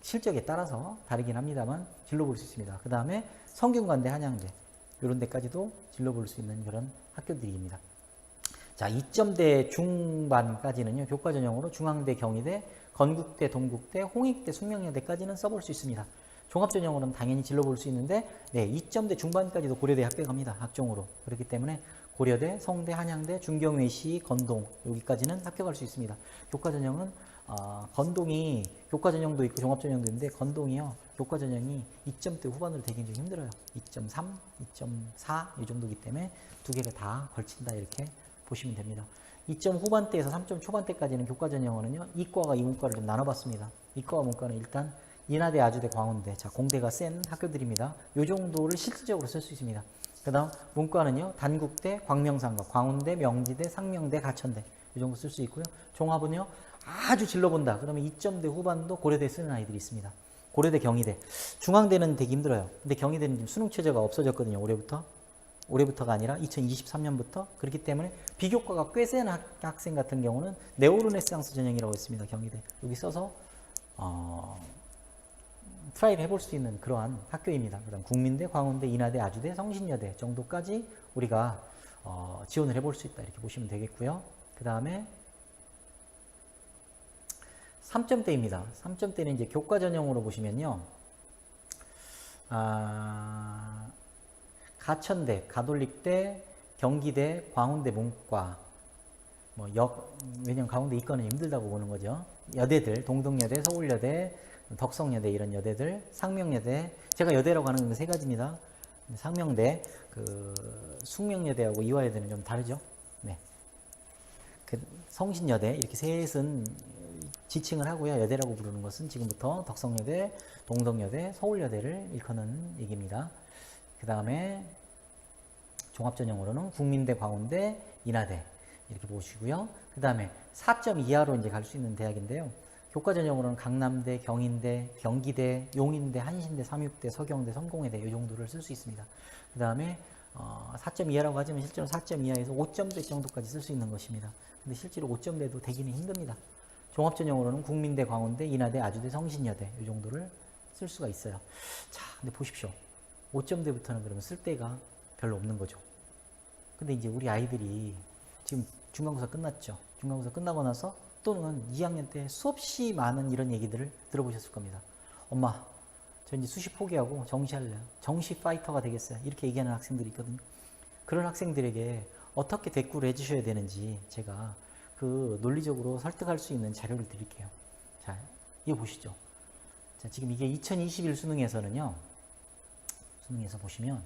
A: 실적에 따라서 다르긴 합니다만 질러볼 수 있습니다. 그 다음에 성균관대, 한양대 이런 데까지도 질러볼 수 있는 그런 학교들입니다. 자, 2점대 중반까지는요, 교과 전형으로 중앙대, 경희대, 건국대, 동국대, 홍익대, 숙명여대까지는 써볼 수 있습니다. 종합 전형으로는 당연히 질러볼 수 있는데, 네, 2점대 중반까지도 고려대 합격합니다. 학종으로. 그렇기 때문에 고려대, 성대, 한양대, 중경외시, 건동 여기까지는 합격할 수 있습니다. 교과 전형은 건동이 교과 전형도 있고 종합 전형도 있는데 건동이요. 교과 전형이 2점대 후반으로 되긴 좀 힘들어요. 2.3, 2.4 이 정도이기 때문에 두 개가 다 걸친다 이렇게 보시면 됩니다. 2점 후반대에서 3점 초반대까지는 교과 전형으로는요. 이과가 이문과를 좀 나눠봤습니다. 이과와 문과는 일단 인하대, 아주대, 광운대, 자 공대가 센 학교들입니다. 이 정도를 실질적으로 쓸 수 있습니다. 그 다음 문과는요. 단국대, 광명상가, 광운대, 명지대, 상명대, 가천대 이 정도 쓸 수 있고요. 종합은요. 아주 질러본다. 그러면 2점대 후반도 고려대 쓰는 아이들이 있습니다. 고려대, 경희대. 중앙대는 되게 힘들어요. 근데 경희대는 지금 수능 최저가 없어졌거든요. 올해부터가 아니라 2023년부터. 그렇기 때문에 비교과가 꽤 센 학생 같은 경우는 네오르네상스 전형이라고 있습니다. 경희대. 여기 써서 트라이를 해볼 수 있는 그러한 학교입니다. 그다음 국민대, 광운대, 인하대, 아주대, 성신여대 정도까지 우리가 지원을 해볼 수 있다 이렇게 보시면 되겠고요. 그 다음에 3점대입니다. 3점대는 이제 교과 전형으로 보시면요. 가천대, 가톨릭대, 경기대, 광운대 문과, 왜냐면 광운대 이과는 힘들다고 보는 거죠. 여대들, 동덕여대, 서울여대, 덕성여대 이런 여대들, 상명여대, 제가 여대라고 하는 건 세 가지입니다. 상명대, 숙명여대하고 이화여대는 좀 다르죠. 네. 성신여대 이렇게 셋은 지칭을 하고요. 여대라고 부르는 것은 지금부터 덕성여대, 동덕여대, 서울여대를 일컫는 얘기입니다. 그 다음에 종합전형으로는 국민대, 광운대, 인하대 이렇게 보시고요. 그 다음에 4점 이하로 이제 갈 수 있는 대학인데요. 교과 전형으로는 강남대, 경인대, 경기대, 용인대, 한신대, 삼육대, 서경대, 성공회대 이 정도를 쓸 수 있습니다. 그 다음에 4점 이하라고 하지만 실제로 4점 이하에서 5점대 정도까지 쓸 수 있는 것입니다. 근데 실제로 5점대도 되기는 힘듭니다. 종합전형으로는 국민대, 광운대, 인하대, 아주대, 성신여대 이 정도를 쓸 수가 있어요. 자, 근데 보십시오. 5점대부터는 그러면 쓸 데가 별로 없는 거죠. 근데 이제 우리 아이들이 지금 중간고사 끝났죠. 중간고사 끝나고 나서 또는 2학년 때 수없이 많은 이런 얘기들을 들어보셨을 겁니다. 엄마, 저 이제 수시 포기하고 정시할래요. 정시 파이터가 되겠어요. 이렇게 얘기하는 학생들이 있거든요. 그런 학생들에게 어떻게 대꾸를 해주셔야 되는지 제가 그 논리적으로 설득할 수 있는 자료를 드릴게요. 자, 이거 보시죠. 자, 지금 이게 2021 수능에서는요. 수능에서 보시면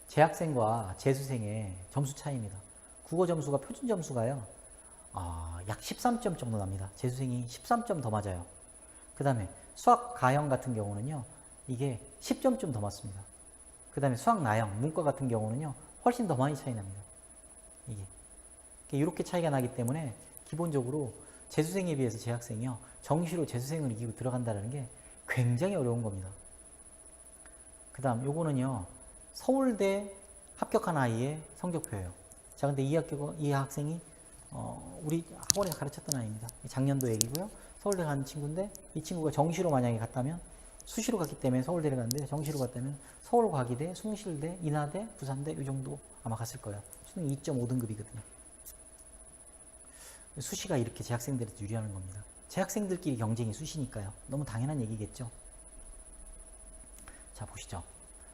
A: 재학생과 재수생의 점수 차이입니다. 국어 점수가 표준 점수가요. 약 13점 정도 납니다. 재수생이 13점 더 맞아요. 그 다음에 수학 가형 같은 경우는요. 이게 10점 좀 더 맞습니다. 그 다음에 수학 나형, 문과 같은 경우는요. 훨씬 더 많이 차이 납니다. 이게 이렇게 차이가 나기 때문에 기본적으로 재수생에 비해서 재학생이요. 정시로 재수생을 이기고 들어간다는 게 굉장히 어려운 겁니다. 그 다음 요거는요. 서울대 합격한 아이의 성적표예요. 자, 근데 이 학생이 우리 학원에서 가르쳤던 아이입니다. 작년도 얘기고요. 서울대 가는 친구인데 이 친구가 정시로 만약에 갔다면 수시로 갔기 때문에 서울대를 갔는데 정시로 갔다면 서울과기대, 숭실대, 인하대, 부산대 이 정도 아마 갔을 거예요. 수능 2.5등급이거든요. 수시가 이렇게 재학생들한테 유리하는 겁니다. 재학생들끼리 경쟁이 수시니까요. 너무 당연한 얘기겠죠. 자, 보시죠.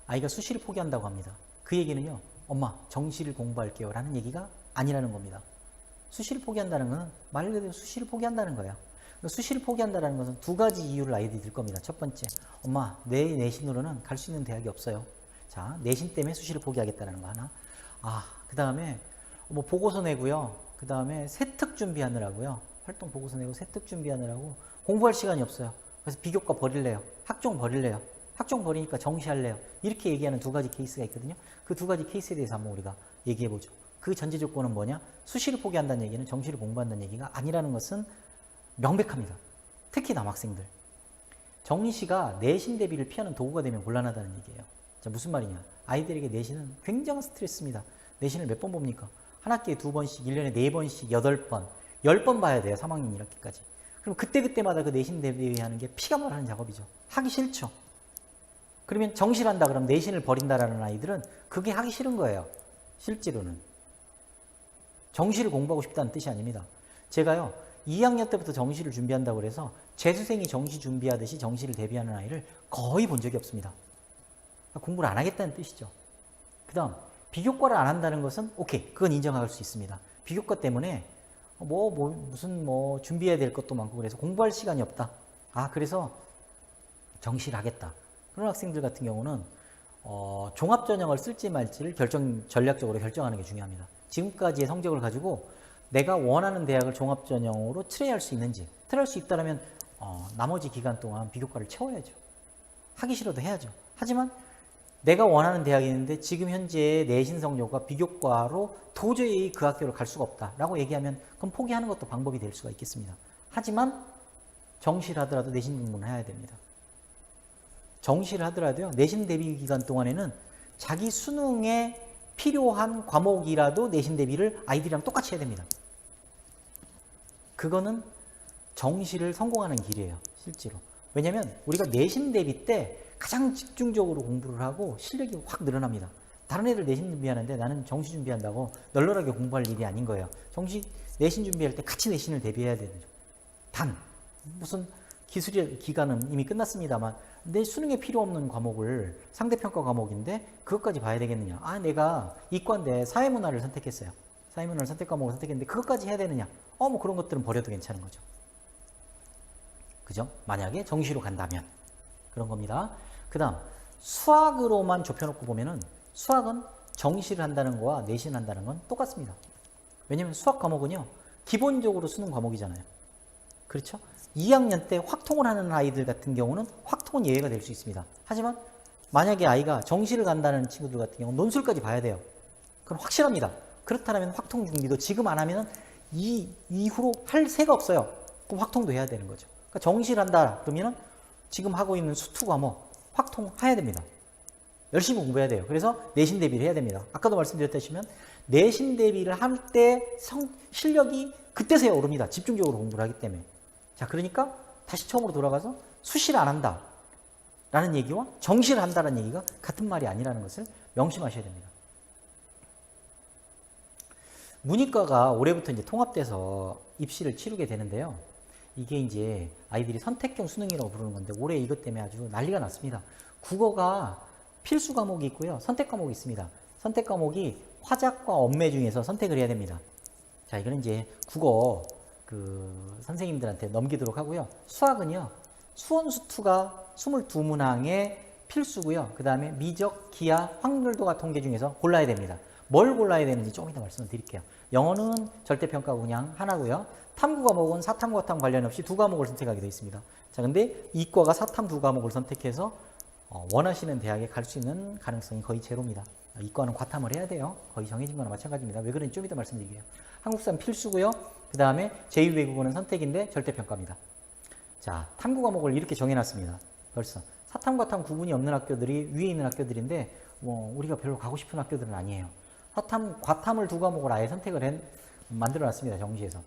A: 아이가 수시를 포기한다고 합니다. 그 얘기는요. 엄마, 정시를 공부할게요 라는 얘기가 아니라는 겁니다. 수시를 포기한다는 것은 말 그대로 수시를 포기한다는 거예요. 수시를 포기한다는 것은 두 가지 이유를 아이들이 들 겁니다. 첫 번째, 엄마, 내 내신으로는 갈 수 있는 대학이 없어요. 자, 내신 때문에 수시를 포기하겠다는 거 하나. 그 다음에 뭐 보고서 내고요. 그 다음에 세특 준비하느라고요. 활동 보고서 내고 세특 준비하느라고 공부할 시간이 없어요. 그래서 비교과 버릴래요. 학종 버릴래요. 학종 버리니까 정시할래요. 이렇게 얘기하는 두 가지 케이스가 있거든요. 그 두 가지 케이스에 대해서 한번 우리가 얘기해 보죠. 그 전제 조건은 뭐냐? 수시를 포기한다는 얘기는 정시를 공부한다는 얘기가 아니라는 것은 명백합니다. 특히 남학생들. 정시가 내신 대비를 피하는 도구가 되면 곤란하다는 얘기예요. 자, 무슨 말이냐? 아이들에게 내신은 굉장한 스트레스입니다. 내신을 몇 번 봅니까? 한 학기에 2번씩, 1년에 4번씩, 8번, 10번 봐야 돼요. 3학년 1학기까지. 그럼 그때그때마다 그 내신 대비하는 게 피가 말하는 작업이죠. 하기 싫죠. 그러면 정시를 한다 그러면 내신을 버린다라는 아이들은 그게 하기 싫은 거예요. 실제로는. 정시를 공부하고 싶다는 뜻이 아닙니다. 제가요. 2학년 때부터 정시를 준비한다고 해서 재수생이 정시 준비하듯이 정시를 대비하는 아이를 거의 본 적이 없습니다. 공부를 안 하겠다는 뜻이죠. 그 다음 비교과를 안 한다는 것은 오케이, 그건 인정할 수 있습니다. 비교과 때문에 무슨 준비해야 될 것도 많고 그래서 공부할 시간이 없다. 그래서 정시를 하겠다. 그런 학생들 같은 경우는 종합전형을 쓸지 말지를 전략적으로 결정하는 게 중요합니다. 지금까지의 성적을 가지고 내가 원하는 대학을 종합전형으로 트라이할 수 있는지, 트라이할 수 있다면 나머지 기간 동안 비교과를 채워야죠. 하기 싫어도 해야죠. 하지만 내가 원하는 대학이 있는데 지금 현재 내신 성적과 비교과로 도저히 그 학교를 갈 수가 없다라고 얘기하면 그럼 포기하는 것도 방법이 될 수가 있겠습니다. 하지만 정시를 하더라도 내신 공부는 해야 됩니다. 정시를 하더라도요. 내신 대비 기간 동안에는 자기 수능에 필요한 과목이라도 내신 대비를 아이들이랑 똑같이 해야 됩니다. 그거는 정시를 성공하는 길이에요. 실제로. 왜냐면 우리가 내신 대비 때 가장 집중적으로 공부를 하고 실력이 확 늘어납니다. 다른 애들 내신 준비하는데 나는 정시 준비한다고 널널하게 공부할 일이 아닌 거예요. 내신 준비할 때 같이 내신을 대비해야 되는 거죠. 단 무슨 기간은 이미 끝났습니다만 내 수능에 필요 없는 과목을 상대평가 과목인데 그것까지 봐야 되겠느냐. 내가 이과인데 사회문화를 선택했어요. 사회문화를 선택 과목을 선택했는데 그것까지 해야 되느냐. 뭐 그런 것들은 버려도 괜찮은 거죠. 그죠? 만약에 정시로 간다면 그런 겁니다. 그 다음 수학으로만 좁혀놓고 보면은 수학은 정시를 한다는 거와 내신을 한다는 건 똑같습니다. 왜냐면 수학 과목은요 기본적으로 수능 과목이잖아요. 그렇죠? 2학년 때 확통을 하는 아이들 같은 경우는 확통은 예외가 될 수 있습니다. 하지만 만약에 아이가 정시를 간다는 친구들 같은 경우는 논술까지 봐야 돼요. 그럼 확실합니다. 그렇다면 확통 준비도 지금 안 하면 이후로 할 새가 없어요. 그럼 확통도 해야 되는 거죠. 그러니까 정시를 한다 그러면 지금 하고 있는 수투 과목 확통해야 됩니다. 열심히 공부해야 돼요. 그래서 내신 대비를 해야 됩니다. 아까도 말씀드렸다시피 내신 대비를 할 때 실력이 그때서야 오릅니다. 집중적으로 공부를 하기 때문에. 자, 그러니까 다시 처음으로 돌아가서 수시를 안 한다 라는 얘기와 정시를 한다는 얘기가 같은 말이 아니라는 것을 명심하셔야 됩니다. 문이과가 올해부터 이제 통합돼서 입시를 치르게 되는데요. 이게 이제 아이들이 선택형 수능이라고 부르는 건데 올해 이것 때문에 아주 난리가 났습니다. 국어가 필수 과목이 있고요. 선택 과목이 있습니다. 선택 과목이 화작과 언매 중에서 선택을 해야 됩니다. 자, 이거는 이제 국어 선생님들한테 넘기도록 하고요. 수학은요. 수원수투가 22문항의 필수고요. 그 다음에 미적, 기하, 확률도가 통계 중에서 골라야 됩니다. 뭘 골라야 되는지 조금 이따 말씀을 드릴게요. 영어는 절대평가고 그냥 하나고요. 탐구 과목은 사탐과 탐 관련 없이 두 과목을 선택하게 되어 있습니다. 자, 근데 이과가 사탐 두 과목을 선택해서 원하시는 대학에 갈 수 있는 가능성이 거의 제로입니다. 이과는 과탐을 해야 돼요. 거의 정해진 거나 마찬가지입니다. 왜 그런지 좀 이따 말씀드릴게요. 한국사는 필수고요. 그 다음에 제2외국어는 선택인데 절대평가입니다. 자, 탐구 과목을 이렇게 정해놨습니다. 벌써 사탐과 탐 구분이 없는 학교들이 위에 있는 학교들인데 우리가 별로 가고 싶은 학교들은 아니에요. 과탐을 두 과목을 아예 선택을 만들어놨습니다. 정시에서.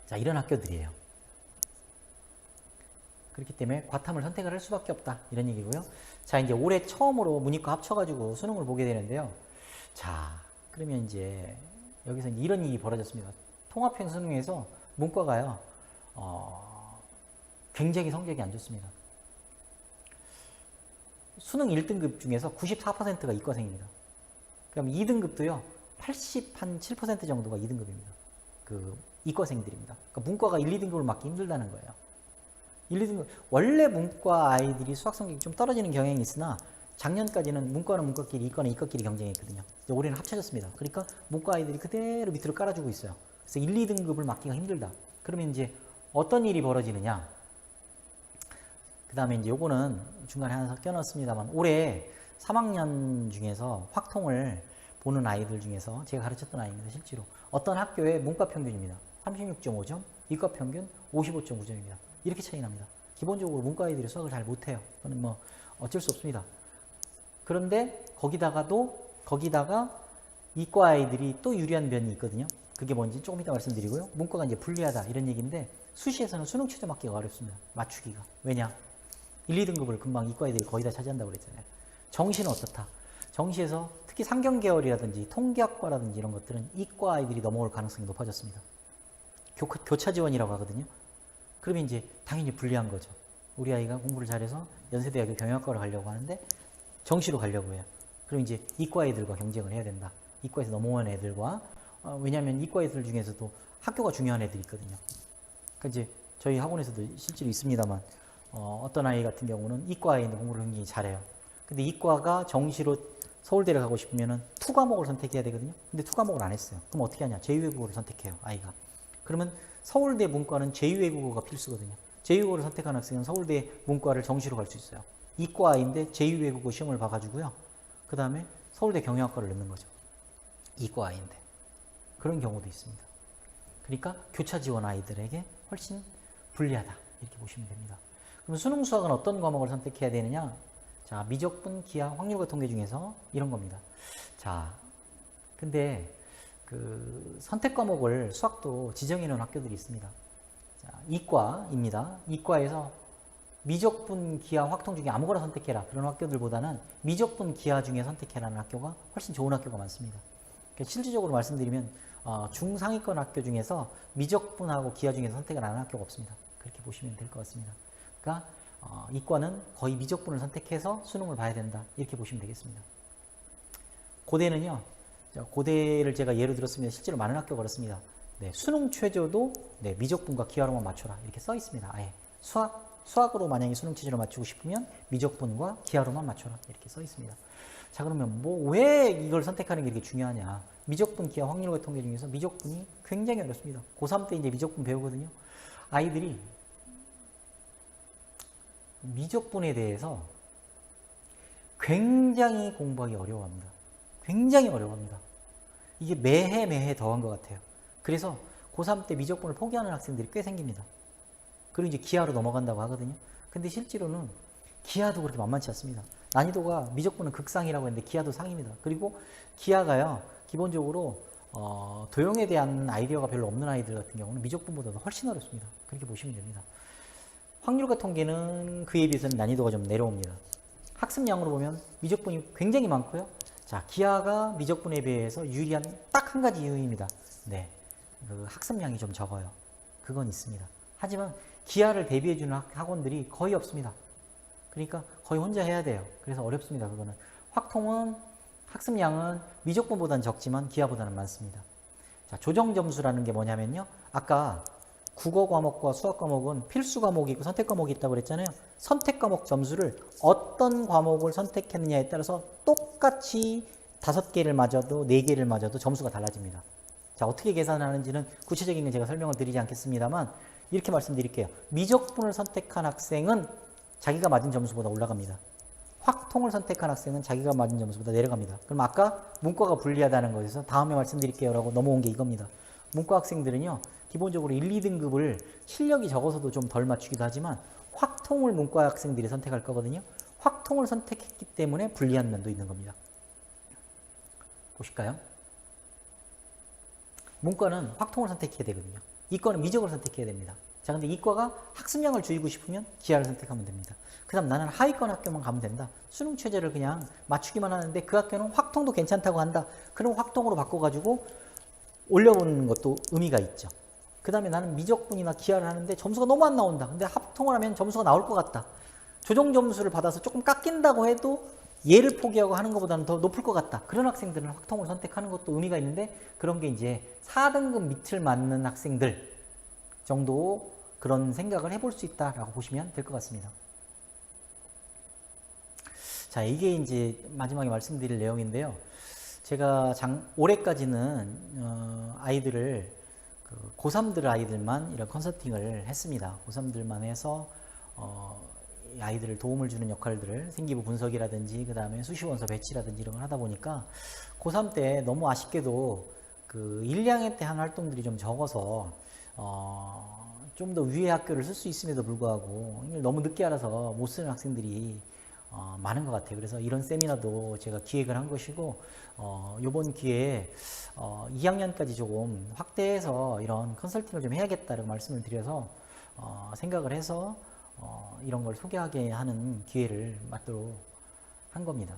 A: 자, 이런 학교들이에요. 그렇기 때문에 과탐을 선택을 할 수밖에 없다. 이런 얘기고요. 자, 이제 올해 처음으로 문이과 합쳐가지고 수능을 보게 되는데요. 자, 그러면 이제 여기서 이제 이런 일이 벌어졌습니다. 통합형 수능에서 문과가요, 굉장히 성적이 안 좋습니다. 수능 1등급 중에서 94%가 이과생입니다. 그럼 2등급도요, 87% 정도가 2등급입니다. 이과생들입니다. 그러니까 문과가 1, 2등급을 맞기 힘들다는 거예요. 1, 2등급. 원래 문과 아이들이 수학 성적이 좀 떨어지는 경향이 있으나 작년까지는 문과는 문과끼리, 이과는 이과끼리 경쟁했거든요. 올해는 합쳐졌습니다. 그러니까 문과 아이들이 그대로 밑으로 깔아주고 있어요. 그래서 1, 2등급을 맞기가 힘들다. 그러면 이제 어떤 일이 벌어지느냐. 그 다음에 이제 요거는 중간에 하나 껴놨습니다만 올해 3학년 중에서 확통을 보는 아이들 중에서 제가 가르쳤던 아이입니다. 실제로. 어떤 학교의 문과 평균입니다. 36.5점, 이과 평균 55.9점입니다. 이렇게 차이 납니다. 기본적으로 문과 아이들이 수학을 잘 못해요. 그건 뭐 어쩔 수 없습니다. 그런데 거기다가 이과 아이들이 또 유리한 면이 있거든요. 그게 뭔지 조금 이따 말씀드리고요. 문과가 이제 불리하다 이런 얘기인데 수시에서는 수능 최저 맞기가 어렵습니다. 맞추기가. 왜냐? 1, 2등급을 금방 이과 아이들이 거의 다 차지한다고 그랬잖아요. 정시는 어떻다? 정시에서 특히 상경계열이라든지 통계학과라든지 이런 것들은 이과 아이들이 넘어올 가능성이 높아졌습니다. 교차 지원이라고 하거든요. 그러면 이제 당연히 불리한 거죠. 우리 아이가 공부를 잘해서 연세대학교 경영학과를 가려고 하는데 정시로 가려고 해요. 그럼 이제 이과 애들과 경쟁을 해야 된다. 이과에서 넘어온 애들과 왜냐하면 이과 애들 중에서도 학교가 중요한 애들이 있거든요. 그러니까 이제 저희 학원에서도 실제로 있습니다만 어떤 아이 같은 경우는 이과 아이인데 공부를 굉장히 잘해요. 근데 이과가 정시로 서울대를 가고 싶으면은 투 과목을 선택해야 되거든요. 근데 투 과목을 안 했어요. 그럼 어떻게 하냐? 제2외국어를 선택해요, 아이가. 그러면 서울대 문과는 제2외국어가 필수거든요. 제2외국어를 선택한 학생은 서울대 문과를 정시로 갈 수 있어요. 이과 아이인데 제2외국어 시험을 봐가지고요. 그 다음에 서울대 경영학과를 넣는 거죠. 이과 아이인데. 그런 경우도 있습니다. 그러니까 교차 지원 아이들에게 훨씬 불리하다. 이렇게 보시면 됩니다. 그럼 수능 수학은 어떤 과목을 선택해야 되느냐? 자, 미적분, 기하, 확률과 통계 중에서 이런 겁니다. 자, 근데 선택 과목을 수학도 지정해 놓은 학교들이 있습니다. 자, 이과입니다. 이과에서 미적분, 기하, 확통 중에 아무거나 선택해라 그런 학교들보다는 미적분, 기하 중에 선택해라는 학교가 훨씬 좋은 학교가 많습니다. 그러니까 실질적으로 말씀드리면 중상위권 학교 중에서 미적분하고 기하 중에서 선택을 안 하는 학교가 없습니다. 그렇게 보시면 될 것 같습니다. 그러니까 이과는 거의 미적분을 선택해서 수능을 봐야 된다 이렇게 보시면 되겠습니다. 고대는요. 고대를 제가 예로 들었습니다. 실제로 많은 학교가 그렇습니다. 네, 수능 최저도 네, 미적분과 기하로만 맞춰라 이렇게 써 있습니다. 아예 수학으로 만약에 수능 최저를 맞추고 싶으면 미적분과 기하로만 맞춰라 이렇게 써 있습니다. 자, 그러면 뭐 왜 이걸 선택하는 게 이렇게 중요하냐? 미적분, 기하, 확률과 통계 중에서 미적분이 굉장히 어렵습니다. 고3 때 이제 미적분 배우거든요. 아이들이 미적분에 대해서 굉장히 공부하기 어려워합니다. 굉장히 어려워합니다. 이게 매해 더한 것 같아요. 그래서 고3 때 미적분을 포기하는 학생들이 꽤 생깁니다. 그리고 이제 기하로 넘어간다고 하거든요. 근데 실제로는 기하도 그렇게 만만치 않습니다. 난이도가 미적분은 극상이라고 했는데 기하도 상입니다. 그리고 기하가요, 기본적으로 도형에 대한 아이디어가 별로 없는 아이들 같은 경우는 미적분보다도 훨씬 어렵습니다. 그렇게 보시면 됩니다. 확률과 통계는 그에 비해서는 난이도가 좀 내려옵니다. 학습량으로 보면 미적분이 굉장히 많고요. 자, 기하가 미적분에 비해서 유리한 딱 한 가지 이유입니다. 네, 그 학습량이 좀 적어요. 그건 있습니다. 하지만 기하를 대비해주는 학원들이 거의 없습니다. 그러니까 거의 혼자 해야 돼요. 그래서 어렵습니다. 그거는. 확통은 학습량은 미적분보다는 적지만 기하보다는 많습니다. 자, 조정 점수라는 게 뭐냐면요. 아까 국어 과목과 수학 과목은 필수 과목이 있고 선택 과목이 있다고 그랬잖아요. 선택 과목 점수를 어떤 과목을 선택했느냐에 따라서 똑같이 5개를 맞아도 4개를 맞아도 점수가 달라집니다. 자, 어떻게 계산하는지는 구체적인 건 제가 설명을 드리지 않겠습니다만 이렇게 말씀드릴게요. 미적분을 선택한 학생은 자기가 맞은 점수보다 올라갑니다. 확통을 선택한 학생은 자기가 맞은 점수보다 내려갑니다. 그럼 아까 문과가 불리하다는 것에서 다음에 말씀드릴게요 라고 넘어온 게 이겁니다. 문과 학생들은요, 기본적으로 1, 2등급을 실력이 적어서도 좀 덜 맞추기도 하지만 확통을 문과 학생들이 선택할 거거든요. 확통을 선택했기 때문에 불리한 면도 있는 겁니다. 보실까요? 문과는 확통을 선택해야 되거든요. 이과는 미적을 선택해야 됩니다. 자, 근데 이과가 학습량을 줄이고 싶으면 기하를 선택하면 됩니다. 그 다음 나는 하위권 학교만 가면 된다. 수능 최저를 그냥 맞추기만 하는데 그 학교는 확통도 괜찮다고 한다. 그럼 확통으로 바꿔가지고 올려보는 것도 의미가 있죠. 그 다음에 나는 미적분이나 기하를 하는데 점수가 너무 안 나온다. 근데 합통을 하면 점수가 나올 것 같다. 조정 점수를 받아서 조금 깎인다고 해도 얘를 포기하고 하는 것보다는 더 높을 것 같다. 그런 학생들은 확통을 선택하는 것도 의미가 있는데 그런 게 이제 4등급 밑을 맞는 학생들 정도 그런 생각을 해볼 수 있다라고 보시면 될 것 같습니다. 자, 이게 이제 마지막에 말씀드릴 내용인데요. 제가 올해까지는 아이들을 고3들 아이들만 이런 컨설팅을 했습니다. 고3들만 해서 아이들을 도움을 주는 역할들을 생기부 분석이라든지 그 다음에 수시원서 배치라든지 이런 걸 하다 보니까 고3 때 너무 아쉽게도 그 1, 2학년 때 한 활동들이 좀 적어서 좀 더 위의 학교를 쓸 수 있음에도 불구하고 이걸 너무 늦게 알아서 못 쓰는 학생들이 많은 것 같아요. 그래서 이런 세미나도 제가 기획을 한 것이고 이번 기회에 2학년까지 조금 확대해서 이런 컨설팅을 좀 해야겠다라고 말씀을 드려서 생각을 해서 이런 걸 소개하게 하는 기회를 맞도록 한 겁니다.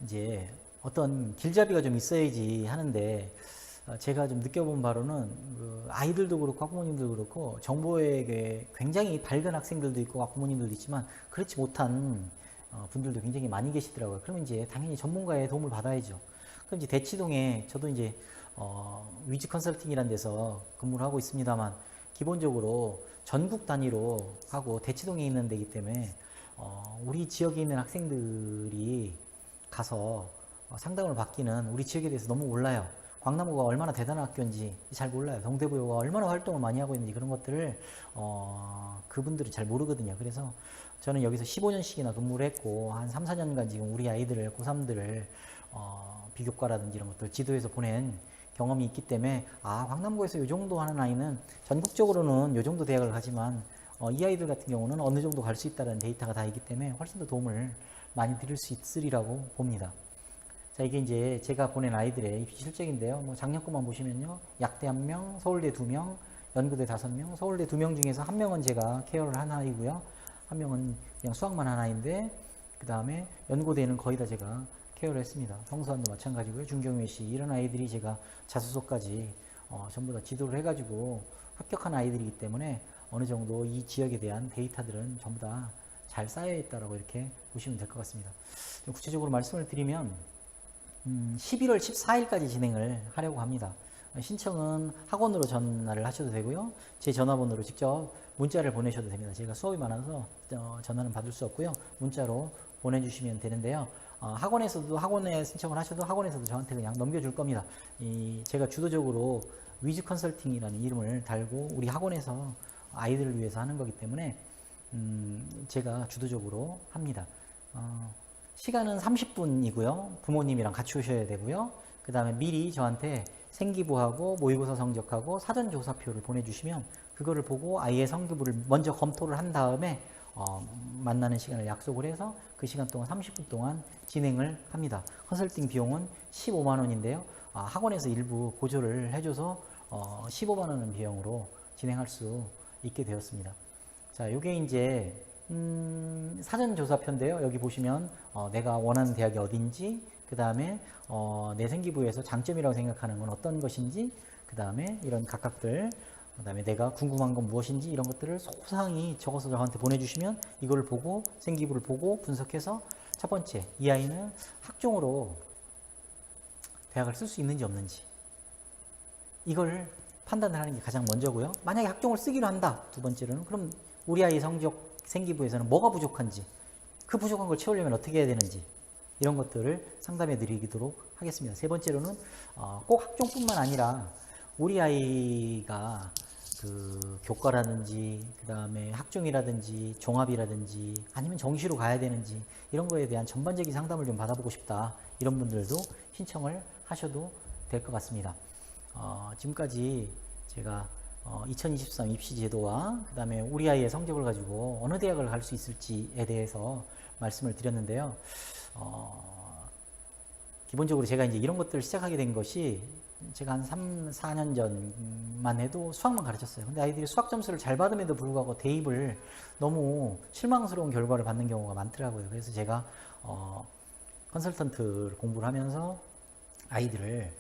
A: 이제 어떤 길잡이가 좀 있어야지 하는데 제가 좀 느껴본 바로는 아이들도 그렇고 학부모님들도 그렇고 정보에 굉장히 밝은 학생들도 있고 학부모님들도 있지만 그렇지 못한 분들도 굉장히 많이 계시더라고요. 그러면 이제 당연히 전문가의 도움을 받아야죠. 그럼 이제 대치동에 저도 이제 위즈 컨설팅이라는 데서 근무를 하고 있습니다만 기본적으로 전국 단위로 하고 대치동에 있는 데이기 때문에 우리 지역에 있는 학생들이 가서 상담을 받기는 우리 지역에 대해서 너무 몰라요. 광남구가 얼마나 대단한 학교인지 잘 몰라요. 동대구가 얼마나 활동을 많이 하고 있는지 그런 것들을 그분들이 잘 모르거든요. 그래서 저는 여기서 15년씩이나 근무를 했고 한 3, 4년간 지금 우리 아이들을 고3들을 비교과라든지 이런 것들 지도해서 보낸 경험이 있기 때문에 광남구에서 이 정도 하는 아이는 전국적으로는 이 정도 대학을 가지만 이 아이들 같은 경우는 어느 정도 갈 수 있다는 데이터가 다 있기 때문에 훨씬 더 도움을 많이 드릴 수 있으리라고 봅니다. 자, 이게 이제 제가 보낸 아이들의 입시 실적인데요. 뭐 작년 것만 보시면요. 약대 1명, 서울대 2명, 연구대 5명, 서울대 2명 중에서 1명은 제가 케어를 한 아이고요. 1명은 그냥 수학만 한 아이인데, 그 다음에 연고대는 거의 다 제가 케어를 했습니다. 성수환도 마찬가지고요. 중경외시 이런 아이들이 제가 자소서까지 전부 다 지도를 해가지고 합격한 아이들이기 때문에 어느 정도 이 지역에 대한 데이터들은 전부 다 잘 쌓여 있다라고 이렇게 보시면 될 것 같습니다. 구체적으로 말씀을 드리면 11월 14일까지 진행을 하려고 합니다. 신청은 학원으로 전화를 하셔도 되고요. 제 전화번호로 직접 문자를 보내셔도 됩니다. 제가 수업이 많아서 전화는 받을 수 없고요. 문자로 보내주시면 되는데요. 학원에서도 학원에 신청을 하셔도 학원에서도 저한테 그냥 넘겨줄 겁니다. 제가 주도적으로 위즈 컨설팅이라는 이름을 달고 우리 학원에서 아이들을 위해서 하는 거기 때문에 제가 주도적으로 합니다. 시간은 30분이고요. 부모님이랑 같이 오셔야 되고요. 그 다음에 미리 저한테 생기부하고 모의고사 성적하고 사전조사표를 보내주시면 그거를 보고 아이의 성기부를 먼저 검토를 한 다음에 만나는 시간을 약속을 해서 그 시간 동안 30분 동안 진행을 합니다. 컨설팅 비용은 15만 원인데요. 학원에서 일부 보조를 해줘서 15만 원 비용으로 진행할 수 있게 되었습니다. 자, 요게 이제 사전조사표인데요. 여기 보시면 내가 원하는 대학이 어딘지, 그 다음에 내 생기부에서 장점이라고 생각하는 건 어떤 것인지, 그 다음에 이런 각각들, 그 다음에 내가 궁금한 건 무엇인지 이런 것들을 소상히 적어서 저한테 보내주시면 이걸 보고 생기부를 보고 분석해서 첫 번째, 이 아이는 학종으로 대학을 쓸 수 있는지 없는지 이걸 판단을 하는 게 가장 먼저고요. 만약에 학종을 쓰기로 한다. 두 번째로는 그럼 우리 아이 성적 생기부에서는 뭐가 부족한지, 그 부족한 걸 채우려면 어떻게 해야 되는지 이런 것들을 상담해 드리도록 하겠습니다. 세 번째로는 꼭 학종뿐만 아니라 우리 아이가 그 교과라든지 그 다음에 학종이라든지 종합이라든지 아니면 정시로 가야 되는지 이런 거에 대한 전반적인 상담을 좀 받아보고 싶다. 이런 분들도 신청을 하셔도 될 것 같습니다. 지금까지 제가 2023 입시 제도와 그 다음에 우리 아이의 성적을 가지고 어느 대학을 갈 수 있을지에 대해서 말씀을 드렸는데요. 기본적으로 제가 이제 이런 것들을 시작하게 된 것이 제가 한 3, 4년 전만 해도 수학만 가르쳤어요. 근데 아이들이 수학 점수를 잘 받음에도 불구하고 대입을 너무 실망스러운 결과를 받는 경우가 많더라고요. 그래서 제가 컨설턴트를 공부를 하면서 아이들을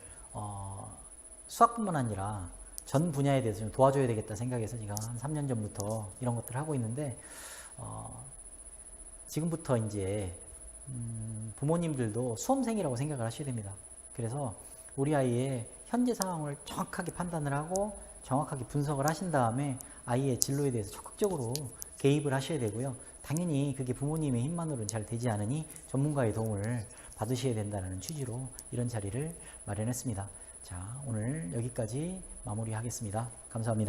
A: 수학뿐만 아니라 전 분야에 대해서 좀 도와줘야 되겠다 생각해서 제가 한 3년 전부터 이런 것들을 하고 있는데 지금부터 이제 부모님들도 수험생이라고 생각을 하셔야 됩니다. 그래서 우리 아이의 현재 상황을 정확하게 판단을 하고 정확하게 분석을 하신 다음에 아이의 진로에 대해서 적극적으로 개입을 하셔야 되고요. 당연히 그게 부모님의 힘만으로는 잘 되지 않으니 전문가의 도움을 받으셔야 된다는 취지로 이런 자리를 마련했습니다. 자, 오늘 여기까지 마무리하겠습니다. 감사합니다.